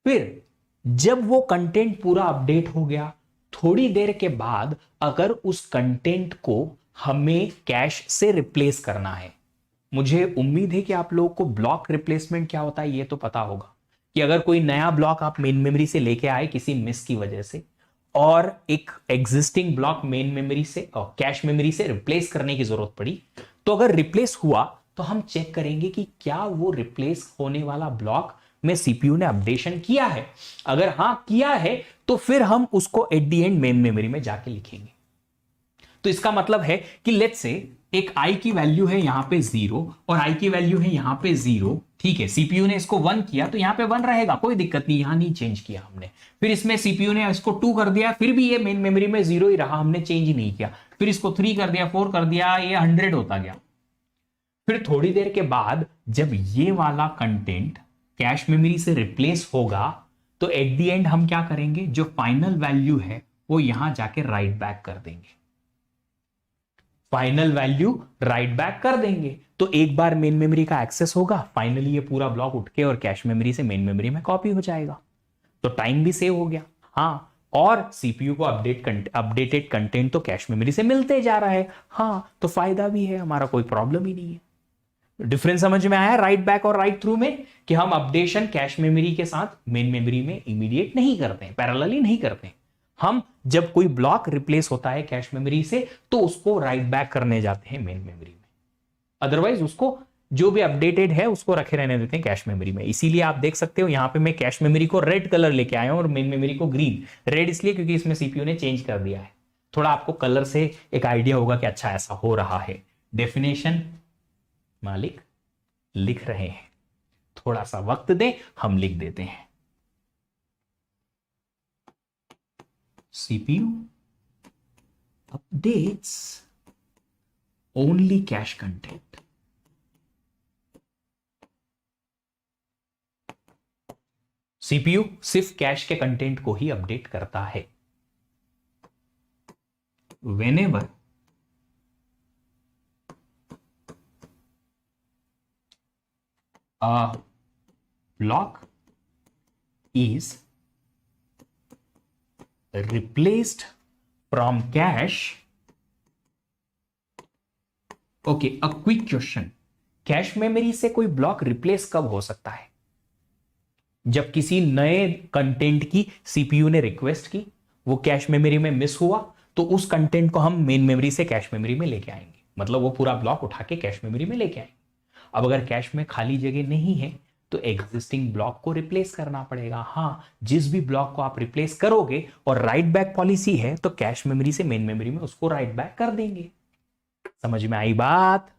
फिर जब वो कंटेंट पूरा अपडेट हो गया, थोड़ी देर के बाद अगर उस कंटेंट को हमें कैश से रिप्लेस करना है, मुझे उम्मीद है कि आप लोगों को ब्लॉक रिप्लेसमेंट क्या होता है ये तो पता होगा, कि अगर कोई नया ब्लॉक आप मेन मेमोरी से लेके आए किसी मिस की वजह से और एक एग्जिस्टिंग ब्लॉक मेन मेमोरी से और कैश मेमोरी से रिप्लेस करने की जरूरत पड़ी, तो अगर रिप्लेस हुआ तो हम चेक करेंगे कि क्या वो रिप्लेस होने वाला ब्लॉक में सीपीयू ने अपडेशन किया है। अगर हां किया है तो फिर हम उसको at the and main memory में जाके लिखेंगे। तो इसका मतलब है कि लेट्स से एक i की वैल्यू है यहां पे 0 और i की वैल्यू है यहां पे 0, ठीक है, सीपीयू ने इसको 1 किया तो यहां पे 1 रहेगा, कोई दिक्कत नहीं, यहां नहीं चेंज किया हमने। फिर इसमें सीपीयू ने इसको 2 कर दिया, फिर भी ये मेन मेमोरी में 0 ही रहा, हमने चेंज नहीं किया। फिर इसको 3 कर दिया, 4 कर दिया, ये 100 होता गया। फिर थोड़ी देर के बाद जब ये वाला कंटेंट कैश मेमोरी से रिप्लेस होगा तो एट दी एंड हम क्या करेंगे, जो फाइनल वैल्यू है वो यहां जाके राइट बैक कर देंगे, फाइनल वैल्यू राइट बैक कर देंगे। तो एक बार मेन मेमोरी का एक्सेस होगा, फाइनली ये पूरा ब्लॉक उठ के और कैश मेमोरी से मेन मेमोरी में कॉपी हो जाएगा, तो टाइम भी सेव हो गया। हाँ, और सीपीयू को अपडेटेड कंटेंट तो कैश मेमोरी से मिलते जा रहा है, हाँ, तो फायदा भी है हमारा, कोई प्रॉब्लम ही नहीं है। डिफरेंस समझ में आया राइट बैक और राइट थ्रू में, कि हम अपडेशन कैश मेमोरी के साथ मेन मेमोरी में इमीडिएट नहीं करते हैं, पैरेलली नहीं करते हैं। हम जब कोई ब्लॉक रिप्लेस होता है कैश मेमोरी से तो उसको राइट बैक करने जाते हैं मेन मेमोरी में, अदरवाइज उसको जो भी अपडेटेड है उसको रखे रहने देते हैं कैश मेमोरी में। इसीलिए आप देख सकते हो यहां पे मैं कैश मेमोरी को रेड कलर लेके आया हूं और मेन मेमोरी को ग्रीन। रेड इसलिए क्योंकि इसमें सीपीयू ने चेंज कर दिया है। थोड़ा आपको कलर से एक आइडिया होगा कि अच्छा ऐसा हो रहा है। डेफिनेशन मालिक लिख रहे हैं, थोड़ा सा वक्त दें, हम लिख देते हैं। CPU updates only cache content. CPU सिर्फ कैश के कंटेंट को ही अपडेट करता है। Whenever a block is replaced from cache, okay, a quick question, cache memory से कोई ब्लॉक रिप्लेस कब हो सकता है? जब किसी नए कंटेंट की सीपीयू ने रिक्वेस्ट की, वो कैश मेमोरी में मिस हुआ, तो उस कंटेंट को हम मेन मेमोरी से कैश मेमोरी में लेके आएंगे, मतलब वो पूरा ब्लॉक उठा के कैश मेमोरी में लेके आएंगे। अब अगर कैश में खाली जगह नहीं है तो एग्जिस्टिंग ब्लॉक को रिप्लेस करना पड़ेगा। हाँ, जिस भी ब्लॉक को आप रिप्लेस करोगे और राइट बैक पॉलिसी है तो कैश मेमोरी से मेन मेमोरी में उसको राइट बैक कर देंगे। समझ में आई बात?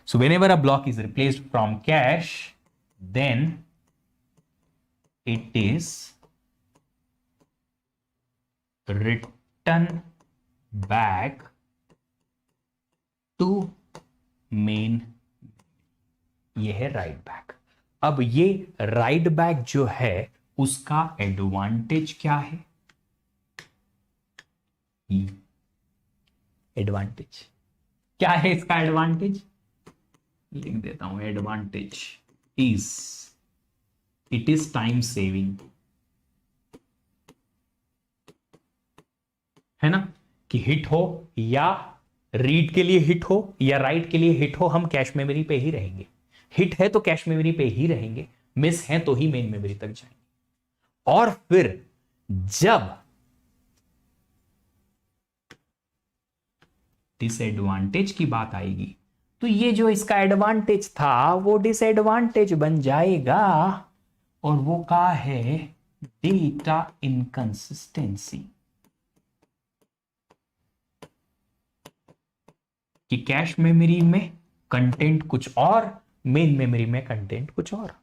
So whenever a block is replaced from cache, then it is written back to main। ये है राइट बैक। अब ये राइट बैक जो है उसका एडवांटेज क्या है? एडवांटेज क्या है? इसका एडवांटेज लिख देता हूं। Advantage is it is time saving, है ना, कि हिट हो या रीड के लिए हिट हो या राइट के लिए हिट हो, हम कैश मेमोरी पे ही रहेंगे। हिट है तो कैश मेमोरी पे ही रहेंगे, मिस है तो ही मेन मेमोरी तक जाएंगे। और फिर जब डिसएडवांटेज की बात आएगी तो ये जो इसका एडवांटेज था वो डिसएडवांटेज बन जाएगा, और वो क्या है? Data inconsistency. कि कैश मेमोरी में कंटेंट कुछ और, मेन मेमोरी में कंटेंट कुछ और।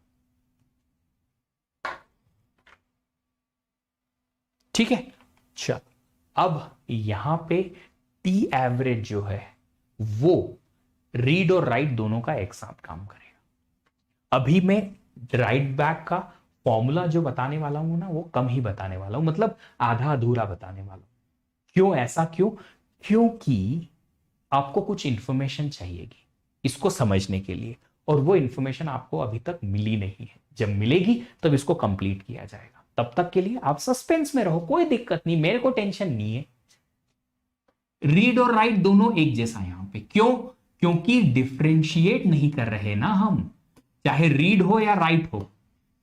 ठीक है, चल अब यहां पे टी एवरेज जो है वो रीड और राइट दोनों का एक साथ काम करेगा। अभी मैं राइट बैक का फॉर्मूला जो बताने वाला हूं ना वो कम ही बताने वाला हूं, मतलब आधा अधूरा बताने वाला हूं। क्यों ऐसा? क्योंकि आपको कुछ इंफॉर्मेशन चाहिएगी इसको समझने के लिए, और वो इंफॉर्मेशन आपको अभी तक मिली नहीं है। जब मिलेगी तब इसको कंप्लीट किया जाएगा। तब तक के लिए आप सस्पेंस में रहो, कोई दिक्कत नहीं, मेरे को टेंशन नहीं है। रीड और राइट दोनों एक जैसा यहां पे, क्यों? क्योंकि डिफरेंशिएट नहीं कर रहे ना हम, चाहे रीड हो या राइट हो।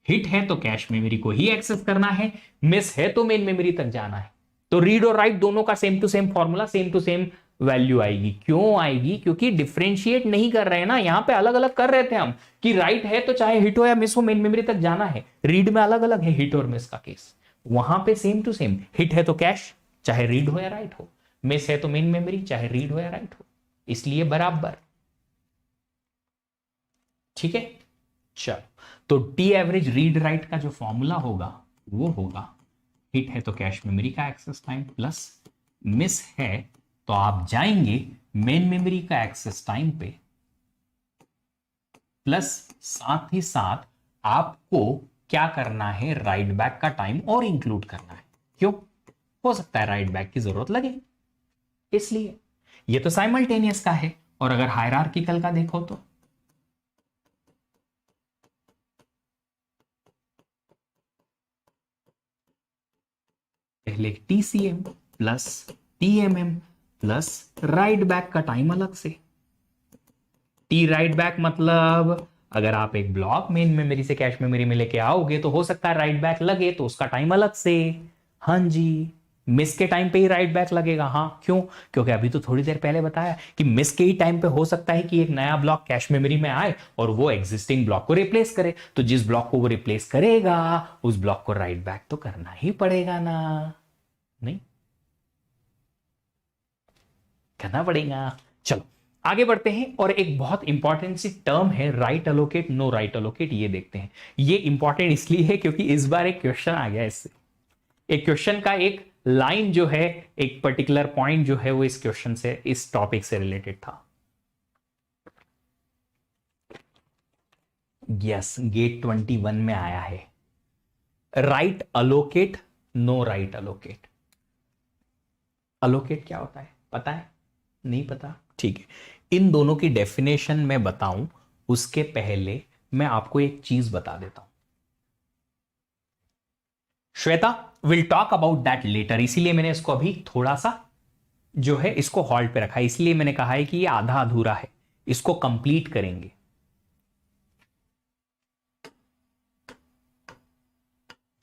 हिट है तो कैश मेमोरी को ही एक्सेस करना है, मिस है तो मेन मेमोरी तक जाना है। तो रीड और राइट दोनों का same to same formula, same to same value आएगी। क्यों आएगी? क्योंकि डिफरेंशिएट नहीं कर रहे हैं ना, यहां पे अलग अलग कर रहे थे हम कि राइट है तो चाहे हिट हो या मिस हो मेन मेमोरी तक जाना है। रीड में अलग अलग है हिट और मिस का केस, वहां पे सेम टू सेम। हिट है तो कैश चाहे रीड हो या राइट हो, मिस है तो मेन मेमोरी चाहे रीड हो या राइट हो, इसलिए बराबर। ठीक है, चलो तो टी एवरेज रीड राइट का जो फॉर्मूला होगा वो होगा हिट है तो कैश मेमोरी का एक्सेस टाइम प्लस मिस है तो आप जाएंगे मेन मेमोरी का एक्सेस टाइम पे, प्लस साथ ही साथ आपको क्या करना है? राइट बैक का टाइम और इंक्लूड करना है। क्यों? हो सकता है राइट बैक की जरूरत लगे, इसलिए ये तो साइमल्टेनियस का है। और अगर हायरार्किकल का देखो तो पहले TCM plus TMM plus write back का टाइम अलग से। टी राइट बैक मतलब अगर आप एक ब्लॉक मेन मेमोरी से कैश मेमोरी में लेके आओगे तो हो सकता है राइट बैक लगे, तो उसका टाइम अलग से। हाँ जी, मिस के टाइम पे ही राइट बैक लगेगा। हाँ, क्यों? क्योंकि अभी तो थोड़ी देर पहले बताया कि मिस के ही टाइम पे हो सकता है कि एक नया ब्लॉक कैश मेमोरी में आए और वो एग्जिस्टिंग ब्लॉक को रिप्लेस करे, तो जिस ब्लॉक को वो रिप्लेस करेगा उस ब्लॉक को राइट बैक तो करना ही पड़ेगा ना, नहीं करना पड़ेगा। चलो आगे बढ़ते हैं, और एक बहुत इंपॉर्टेंट सी टर्म है write allocate no write allocate, ये देखते हैं। ये इंपॉर्टेंट इसलिए है क्योंकि इस बार एक क्वेश्चन आ गया इससे। एक क्वेश्चन का एक लाइन जो है, एक पर्टिकुलर पॉइंट जो है वो इस क्वेश्चन से, इस टॉपिक से रिलेटेड था। यस, गेट 21 में आया है write allocate no write allocate. Allocate क्या होता है पता है? नहीं पता? ठीक है, इन दोनों की डेफिनेशन मैं बताऊं उसके पहले मैं आपको एक चीज बता देता हूं। Shweta will talk about that later, इसीलिए मैंने इसको अभी थोड़ा सा जो है इसको हॉल्ट पे रखा है, इसलिए मैंने कहा है कि ये आधा अधूरा है, इसको कंप्लीट करेंगे।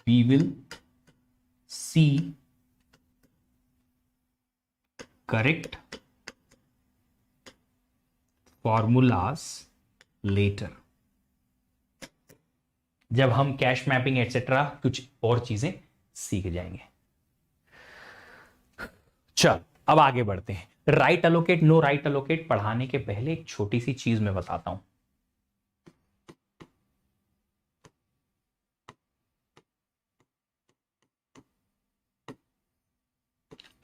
We will see correct formulas later, जब हम कैश मैपिंग एटसेट्रा कुछ और चीजें सीख जाएंगे। चल अब आगे बढ़ते हैं। Write allocate, no write allocate पढ़ाने के पहले एक छोटी सी चीज मैं बताता हूं।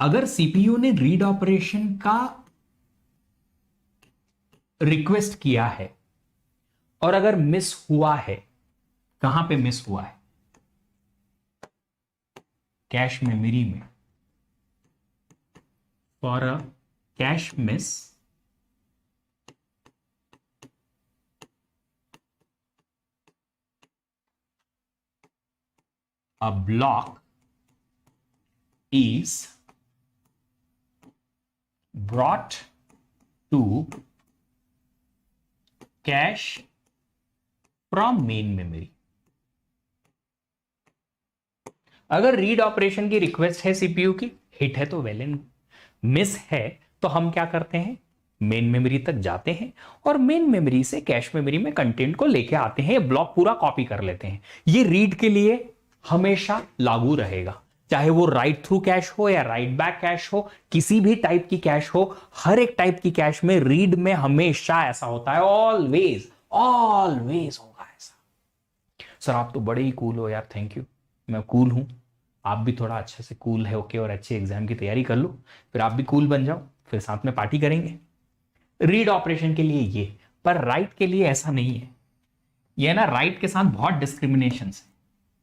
अगर सीपीयू ने रीड ऑपरेशन का रिक्वेस्ट किया है और अगर मिस हुआ है, कहां पे मिस हुआ है? कैश मेमोरी में। For a cache miss, a block is brought to cache from main memory। अगर रीड ऑपरेशन की रिक्वेस्ट है सीपीयू की, हिट है तो वेल एंड, मिस है तो हम क्या करते हैं? मेन मेमोरी तक जाते हैं और मेन मेमोरी से कैश मेमोरी में कंटेंट को लेके आते हैं, ब्लॉक पूरा कॉपी कर लेते हैं। ये रीड के लिए हमेशा लागू रहेगा, चाहे वो राइट थ्रू कैश हो या राइट बैक कैश हो, किसी भी टाइप की कैश हो, हर एक टाइप की कैश में रीड में हमेशा ऐसा होता है, ऑलवेज ऑलवेज होगा ऐसा। सर आप तो बड़े ही कूल हो यार, थैंक यू, मैं कूल हूं, आप भी थोड़ा अच्छे से कूल है ओके, और अच्छे एग्जाम की तैयारी कर लो, फिर आप भी कूल बन जाओ, फिर साथ में पार्टी करेंगे। रीड ऑपरेशन के लिए ये, पर राइट के लिए ऐसा नहीं है। ये ना राइट के साथ बहुत डिस्क्रिमिनेशन है,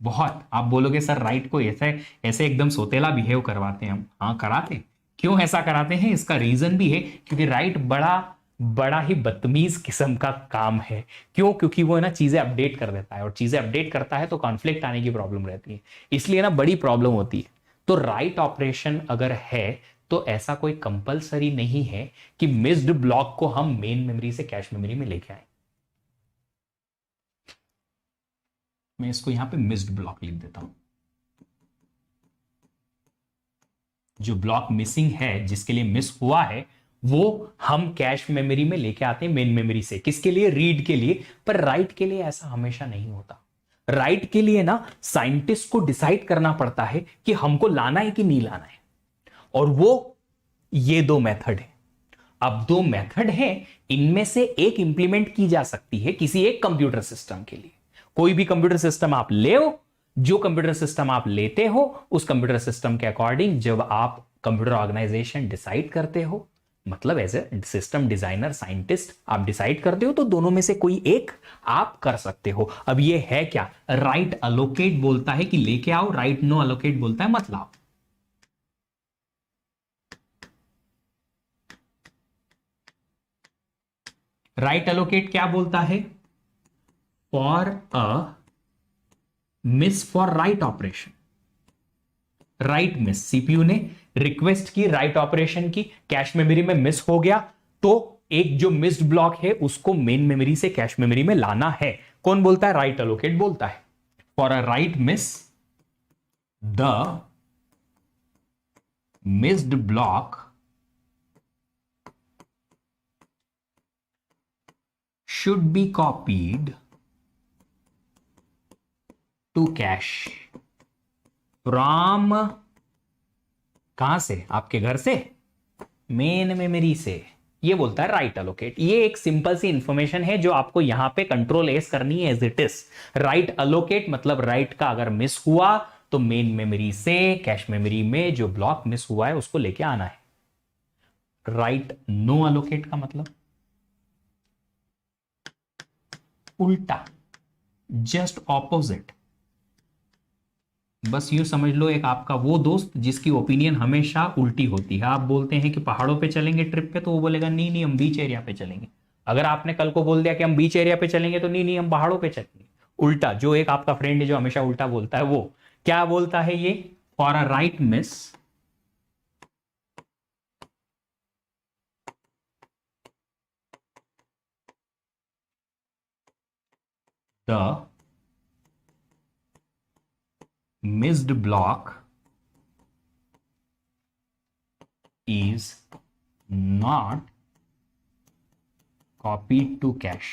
बहुत। आप बोलोगे सर राइट को ऐसे ऐसे एकदम सोतेला बिहेव करवाते हैं हम, हाँ कराते। क्यों ऐसा कराते हैं? इसका रीजन भी है, क्योंकि राइट बड़ा बड़ा ही बदतमीज किस्म का काम है। क्यों? क्योंकि वो है ना चीजें अपडेट कर देता है, और चीजें अपडेट करता है तो कॉन्फ्लिक्ट आने की प्रॉब्लम रहती है, इसलिए ना बड़ी प्रॉब्लम होती है। तो राइट ऑपरेशन अगर है तो ऐसा कोई कंपलसरी नहीं है कि मिस्ड ब्लॉक को हम मेन मेमोरी से कैश मेमोरी में लेके आए। मैं इसको यहां पे मिस्ड ब्लॉक लिख देता हूं। जो ब्लॉक मिसिंग है, जिसके लिए मिस हुआ है, वो हम कैश मेमोरी में लेके आते हैं मेन मेमोरी से। किसके लिए? रीड के लिए। पर राइट के लिए ऐसा हमेशा नहीं होता। राइट के लिए ना साइंटिस्ट को डिसाइड करना पड़ता है कि हमको लाना है कि नहीं लाना है, और वो ये दो मेथड है। अब दो मेथड है, इनमें से एक इंप्लीमेंट की जा सकती है किसी एक कंप्यूटर सिस्टम के लिए। कोई भी कंप्यूटर सिस्टम आप ले, जो कंप्यूटर सिस्टम आप लेते हो उस कंप्यूटर सिस्टम के अकॉर्डिंग जब आप कंप्यूटर ऑर्गेनाइजेशन डिसाइड करते हो, मतलब as a system designer scientist आप डिसाइड करते हो, तो दोनों में से कोई एक आप कर सकते हो। अब ये है क्या? राइट अलोकेट बोलता है कि लेके आओ, राइट नो अलोकेट बोलता है मत लाओ। राइट अलोकेट क्या बोलता है? For a miss for write operation, right miss, CPU ने रिक्वेस्ट की राइट ऑपरेशन की, कैश मेमोरी में मिस हो गया, तो एक जो मिस्ड ब्लॉक है उसको मेन मेमोरी से कैश मेमोरी में लाना है। कौन बोलता है? राइट अलोकेट बोलता है। For a write miss, the missed block should be copied to cache from, कहां से? आपके घर से, मेन मेमोरी से। ये बोलता है राइट अलोकेट। ये एक सिंपल सी इंफॉर्मेशन है जो आपको यहां पे कंट्रोल एस करनी है as it is. Write allocate मतलब राइट का अगर मिस हुआ तो मेन मेमोरी से कैश मेमोरी में जो ब्लॉक मिस हुआ है उसको लेके आना है। राइट नो अलोकेट का मतलब उल्टा, जस्ट ऑपोजिट। बस यूं समझ लो, एक आपका वो दोस्त जिसकी ओपिनियन हमेशा उल्टी होती है। आप बोलते हैं कि पहाड़ों पे चलेंगे ट्रिप पे, तो वो बोलेगा नहीं नहीं हम बीच एरिया पे चलेंगे। अगर आपने कल को बोल दिया कि हम बीच एरिया पे चलेंगे, तो नहीं नहीं हम पहाड़ों पे चलेंगे। उल्टा, जो एक आपका फ्रेंड है जो हमेशा उल्टा बोलता है, वो क्या बोलता है? ये for a write miss, the missed block is not copied to cache।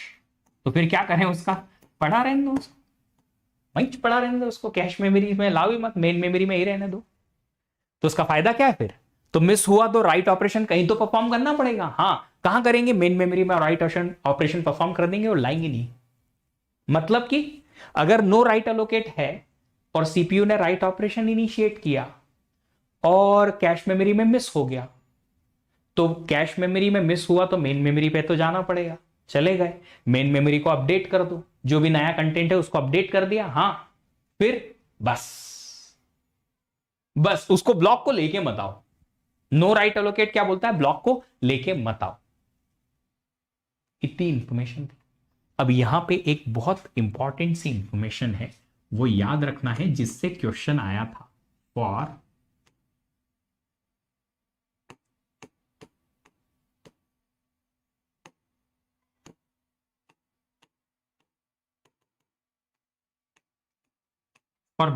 तो फिर क्या करें, उसका पढ़ा रहने दो, उसको वहीं पढ़ा रहने दो, उसको कैश मेमोरी में लाओ ही मत, मेन मेमोरी में ही रहने दो। तो उसका फायदा क्या है फिर? तो मिस हुआ तो राइट ऑपरेशन कहीं तो परफॉर्म करना पड़ेगा। हाँ, कहां करेंगे? मेन मेमोरी में राइट ऑपरेशन परफॉर्म कर देंगे और लाएंगे नहीं। मतलब कि अगर नो राइट एलोकेट है और सीपीयू ने राइट ऑपरेशन इनिशिएट किया और कैश मेमोरी में मिस हो गया, तो कैश मेमोरी में मिस हुआ तो मेन मेमोरी पे तो जाना पड़ेगा। चले गए, मेन मेमोरी को अपडेट कर दो, जो भी नया कंटेंट है उसको अपडेट कर दिया। हाँ, फिर बस बस उसको ब्लॉक को लेके मत आओ। नो राइट एलोकेट क्या बोलता है? ब्लॉक को लेके मत आओ। इतनी इंफॉर्मेशन थी। अब यहां पे एक बहुत इंपॉर्टेंट सी इंफॉर्मेशन है, वो याद रखना है, जिससे क्वेश्चन आया था। फॉर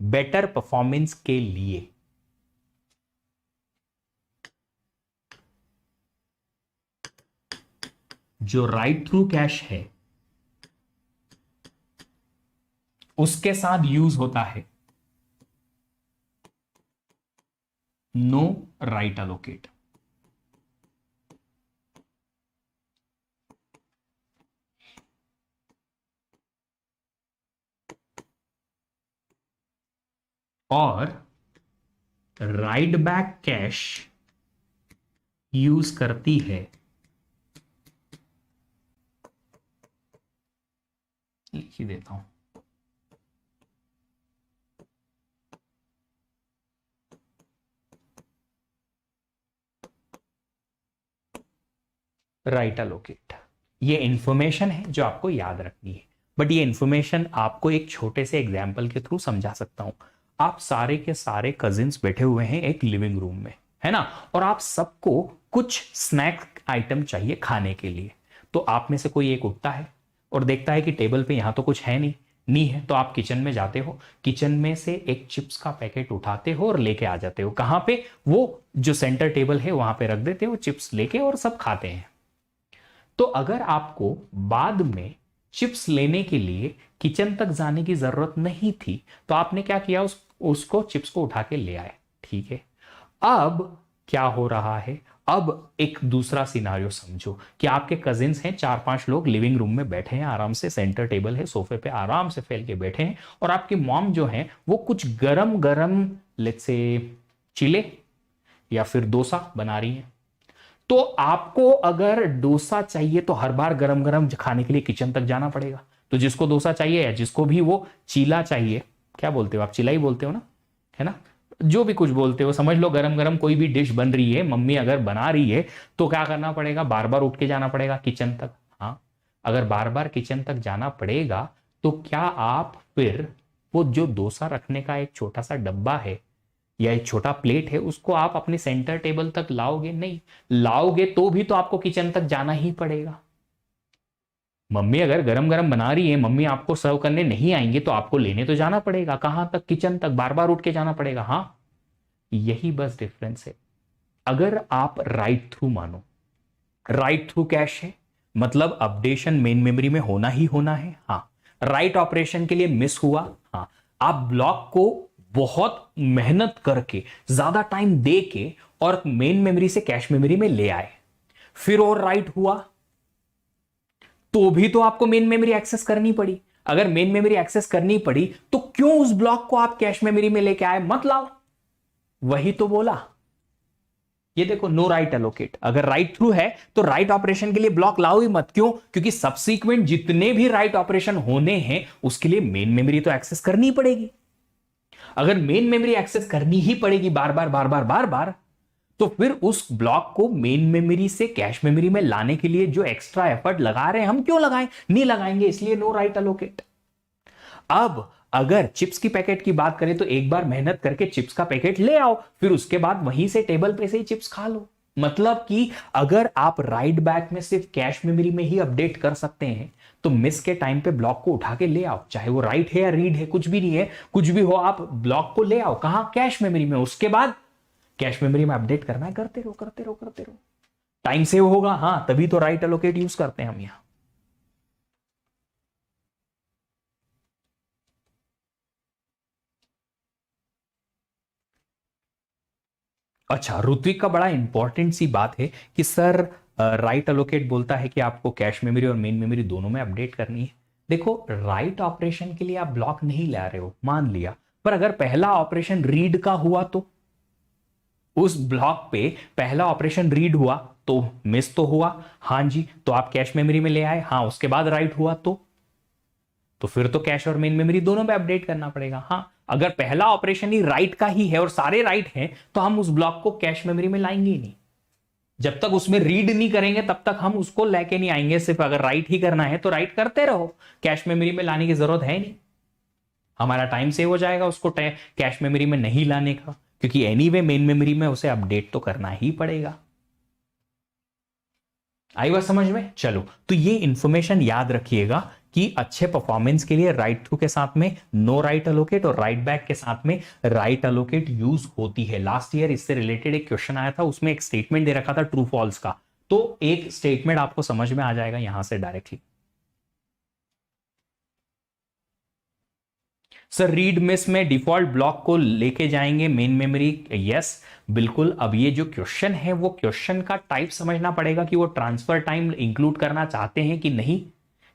बेटर परफॉर्मेंस के लिए जो राइट थ्रू कैश है उसके साथ यूज होता है नो राइट एलोकेट। और राइट बैक कैश यूज करती है, लिख ही देता हूं, राइट एलोकेट। ये इंफॉर्मेशन है जो आपको याद रखनी है, बट ये इंफॉर्मेशन आपको एक छोटे से एग्जाम्पल के थ्रू समझा सकता हूं। आप सारे के सारे कजिन्स बैठे हुए हैं एक लिविंग रूम में, है ना, और आप सबको कुछ स्नैक आइटम चाहिए खाने के लिए। तो आप में से कोई एक उठता है और देखता है कि टेबल पे यहां तो कुछ है नहीं है, तो आप किचन में जाते हो, किचन में से एक चिप्स का पैकेट उठाते हो और लेके आ जाते हो। कहां पे? वो जो सेंटर टेबल है वहां पे रख देते हो चिप्स लेके, और सब खाते हैं। तो अगर आपको बाद में चिप्स लेने के लिए किचन तक जाने की जरूरत नहीं थी, तो आपने क्या किया? उसको चिप्स को उठा के ले आए, ठीक है। अब क्या हो रहा है? अब एक दूसरा सिनारियो समझो कि आपके कजिन्स हैं, 4-5 लोग लिविंग रूम में बैठे हैं, आराम से सेंटर टेबल है, सोफे पे आराम से फैल के बैठे हैं, और आपकी मॉम जो है वो कुछ गरम गरम लेट्स से चिले या फिर डोसा बना रही है। तो आपको अगर डोसा चाहिए तो हर बार गरम गरम खाने के लिए किचन तक जाना पड़ेगा। तो जिसको डोसा चाहिए या जिसको भी वो चीला चाहिए, क्या बोलते हो आप? चिला ही बोलते हो ना, है ना, जो भी कुछ बोलते हो, समझ लो गरम गरम कोई भी डिश बन रही है, मम्मी अगर बना रही है, तो क्या करना पड़ेगा? बार बार उठ के जाना पड़ेगा किचन तक। हाँ, अगर बार बार किचन तक जाना पड़ेगा तो क्या आप फिर वो जो डोसा रखने का एक छोटा सा डब्बा है या एक छोटा प्लेट है, उसको आप अपने सेंटर टेबल तक लाओगे? नहीं लाओगे, तो भी तो आपको किचन तक जाना ही पड़ेगा। मम्मी अगर गरम गरम बना रही है, मम्मी आपको सर्व करने नहीं आएंगे, तो आपको लेने तो जाना पड़ेगा। कहां तक? किचन तक, बार बार उठ के जाना पड़ेगा। हाँ, यही बस डिफरेंस है। अगर आप राइट थ्रू मानो, राइट थ्रू कैश है मतलब अपडेशन मेन मेमोरी में होना ही होना है। हाँ, राइट ऑपरेशन के लिए मिस हुआ, हाँ, आप ब्लॉक को बहुत मेहनत करके ज्यादा टाइम दे के और मेन मेमोरी से कैश मेमोरी में ले आए, फिर और राइट हुआ, तो भी तो आपको मेन मेमोरी एक्सेस करनी पड़ी। अगर मेन मेमोरी एक्सेस करनी पड़ी तो क्यों उस ब्लॉक को आप कैश मेमोरी में लेके आए? मत लाओ। वही तो बोला। ये देखो, नो राइट एलोकेट। अगर राइट थ्रू है तो राइट ऑपरेशन के लिए ब्लॉक लाओ ही मत। क्यों? क्योंकि सबसीक्वेंट जितने भी राइट ऑपरेशन होने हैं उसके लिए मेन मेमोरी तो एक्सेस करनी पड़ेगी। अगर मेन मेमोरी एक्सेस करनी ही पड़ेगी बार बार बार बार बार बार, तो फिर उस ब्लॉक को मेन मेमोरी से कैश मेमोरी में लाने के लिए जो एक्स्ट्रा एफर्ट लगा रहे हैं हम, क्यों लगाएं? नहीं लगाएंगे, इसलिए नो राइट एलोकेट। अब अगर चिप्स की पैकेट की बात करें तो एक बार मेहनत करके चिप्स का पैकेट ले आओ, फिर उसके बाद वहीं से टेबल पे से ही चिप्स खा लो। मतलब कि अगर आप राइट बैक में सिर्फ कैश मेमोरी में ही अपडेट कर सकते हैं, तो मिस के टाइम पे ब्लॉक को उठा के ले आओ, चाहे वो राइट है या रीड है, कुछ भी नहीं है, कुछ भी हो, आप ब्लॉक को ले आओ। कहां? कैश मेमोरी में। उसके बाद कैश मेमोरी में अपडेट करना है, करते रहो करते रहो करते रहो। टाइम सेव होगा, हाँ, तभी तो राइट एलोकेट यूज करते हैं हम यहां। अच्छा, ऋत्विक का बड़ा इंपॉर्टेंट सी बात है कि सर राइट एलोकेट बोलता है कि आपको कैश मेमोरी और मेन मेमोरी दोनों में अपडेट करनी है। देखो, राइट ऑपरेशन के लिए आप ब्लॉक नहीं ला रहे हो, मान लिया, पर अगर पहला ऑपरेशन रीड का हुआ तो उस ब्लॉक पे पहला ऑपरेशन रीड हुआ तो मिस तो हुआ, हाँ जी, तो आप कैश मेमोरी में ले आए, हाँ, उसके बाद राइट हुआ तो फिर तो कैश और मेन मेमोरी दोनों पे अपडेट करना पड़ेगा। हाँ, अगर पहला ऑपरेशन ही राइट का ही है और सारे राइट हैं तो हम उस ब्लॉक को कैश मेमोरी में लाएंगे ही नहीं। जब तक उसमें रीड नहीं करेंगे तब तक हम उसको लेके नहीं आएंगे। सिर्फ अगर राइट ही करना है तो राइट करते रहो, कैश मेमोरी में लाने की जरूरत है नहीं, हमारा टाइम सेव हो जाएगा उसको कैश मेमोरी में नहीं लाने का, क्योंकि एनीवे मेन मेमोरी में उसे अपडेट तो करना ही पड़ेगा। आई बात समझ में? चलो, तो ये इंफॉर्मेशन याद रखिएगा कि अच्छे परफॉर्मेंस के लिए राइट थ्रू के साथ में नो राइट अलोकेट और राइट बैक के साथ में राइट अलोकेट यूज होती है। लास्ट ईयर इससे रिलेटेड एक क्वेश्चन आया था, उसमें एक स्टेटमेंट दे रखा था ट्रू फॉल्स का, तो एक स्टेटमेंट आपको समझ में आ जाएगा यहां से डायरेक्टली। सर रीड मिस में डिफॉल्ट ब्लॉक को लेके जाएंगे मेन मेमोरी, यस बिल्कुल। अब ये जो क्वेश्चन है वो क्वेश्चन का टाइप समझना पड़ेगा कि वो ट्रांसफर टाइम इंक्लूड करना चाहते हैं कि नहीं,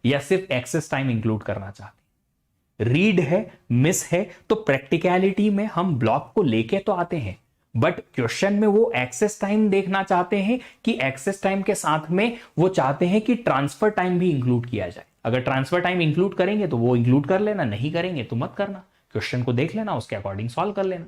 या सिर्फ एक्सेस टाइम इंक्लूड करना चाहते हैं। रीड है, मिस है, तो प्रैक्टिकलिटी में हम ब्लॉक को लेके तो आते हैं, बट क्वेश्चन में वो एक्सेस टाइम देखना चाहते हैं कि एक्सेस टाइम के साथ में वो चाहते हैं कि ट्रांसफर टाइम भी इंक्लूड किया जाए। अगर ट्रांसफर टाइम इंक्लूड करेंगे तो वो इंक्लूड कर लेना, नहीं करेंगे तो मत करना, क्वेश्चन को देख लेना, उसके अकॉर्डिंग सॉल्व कर लेना।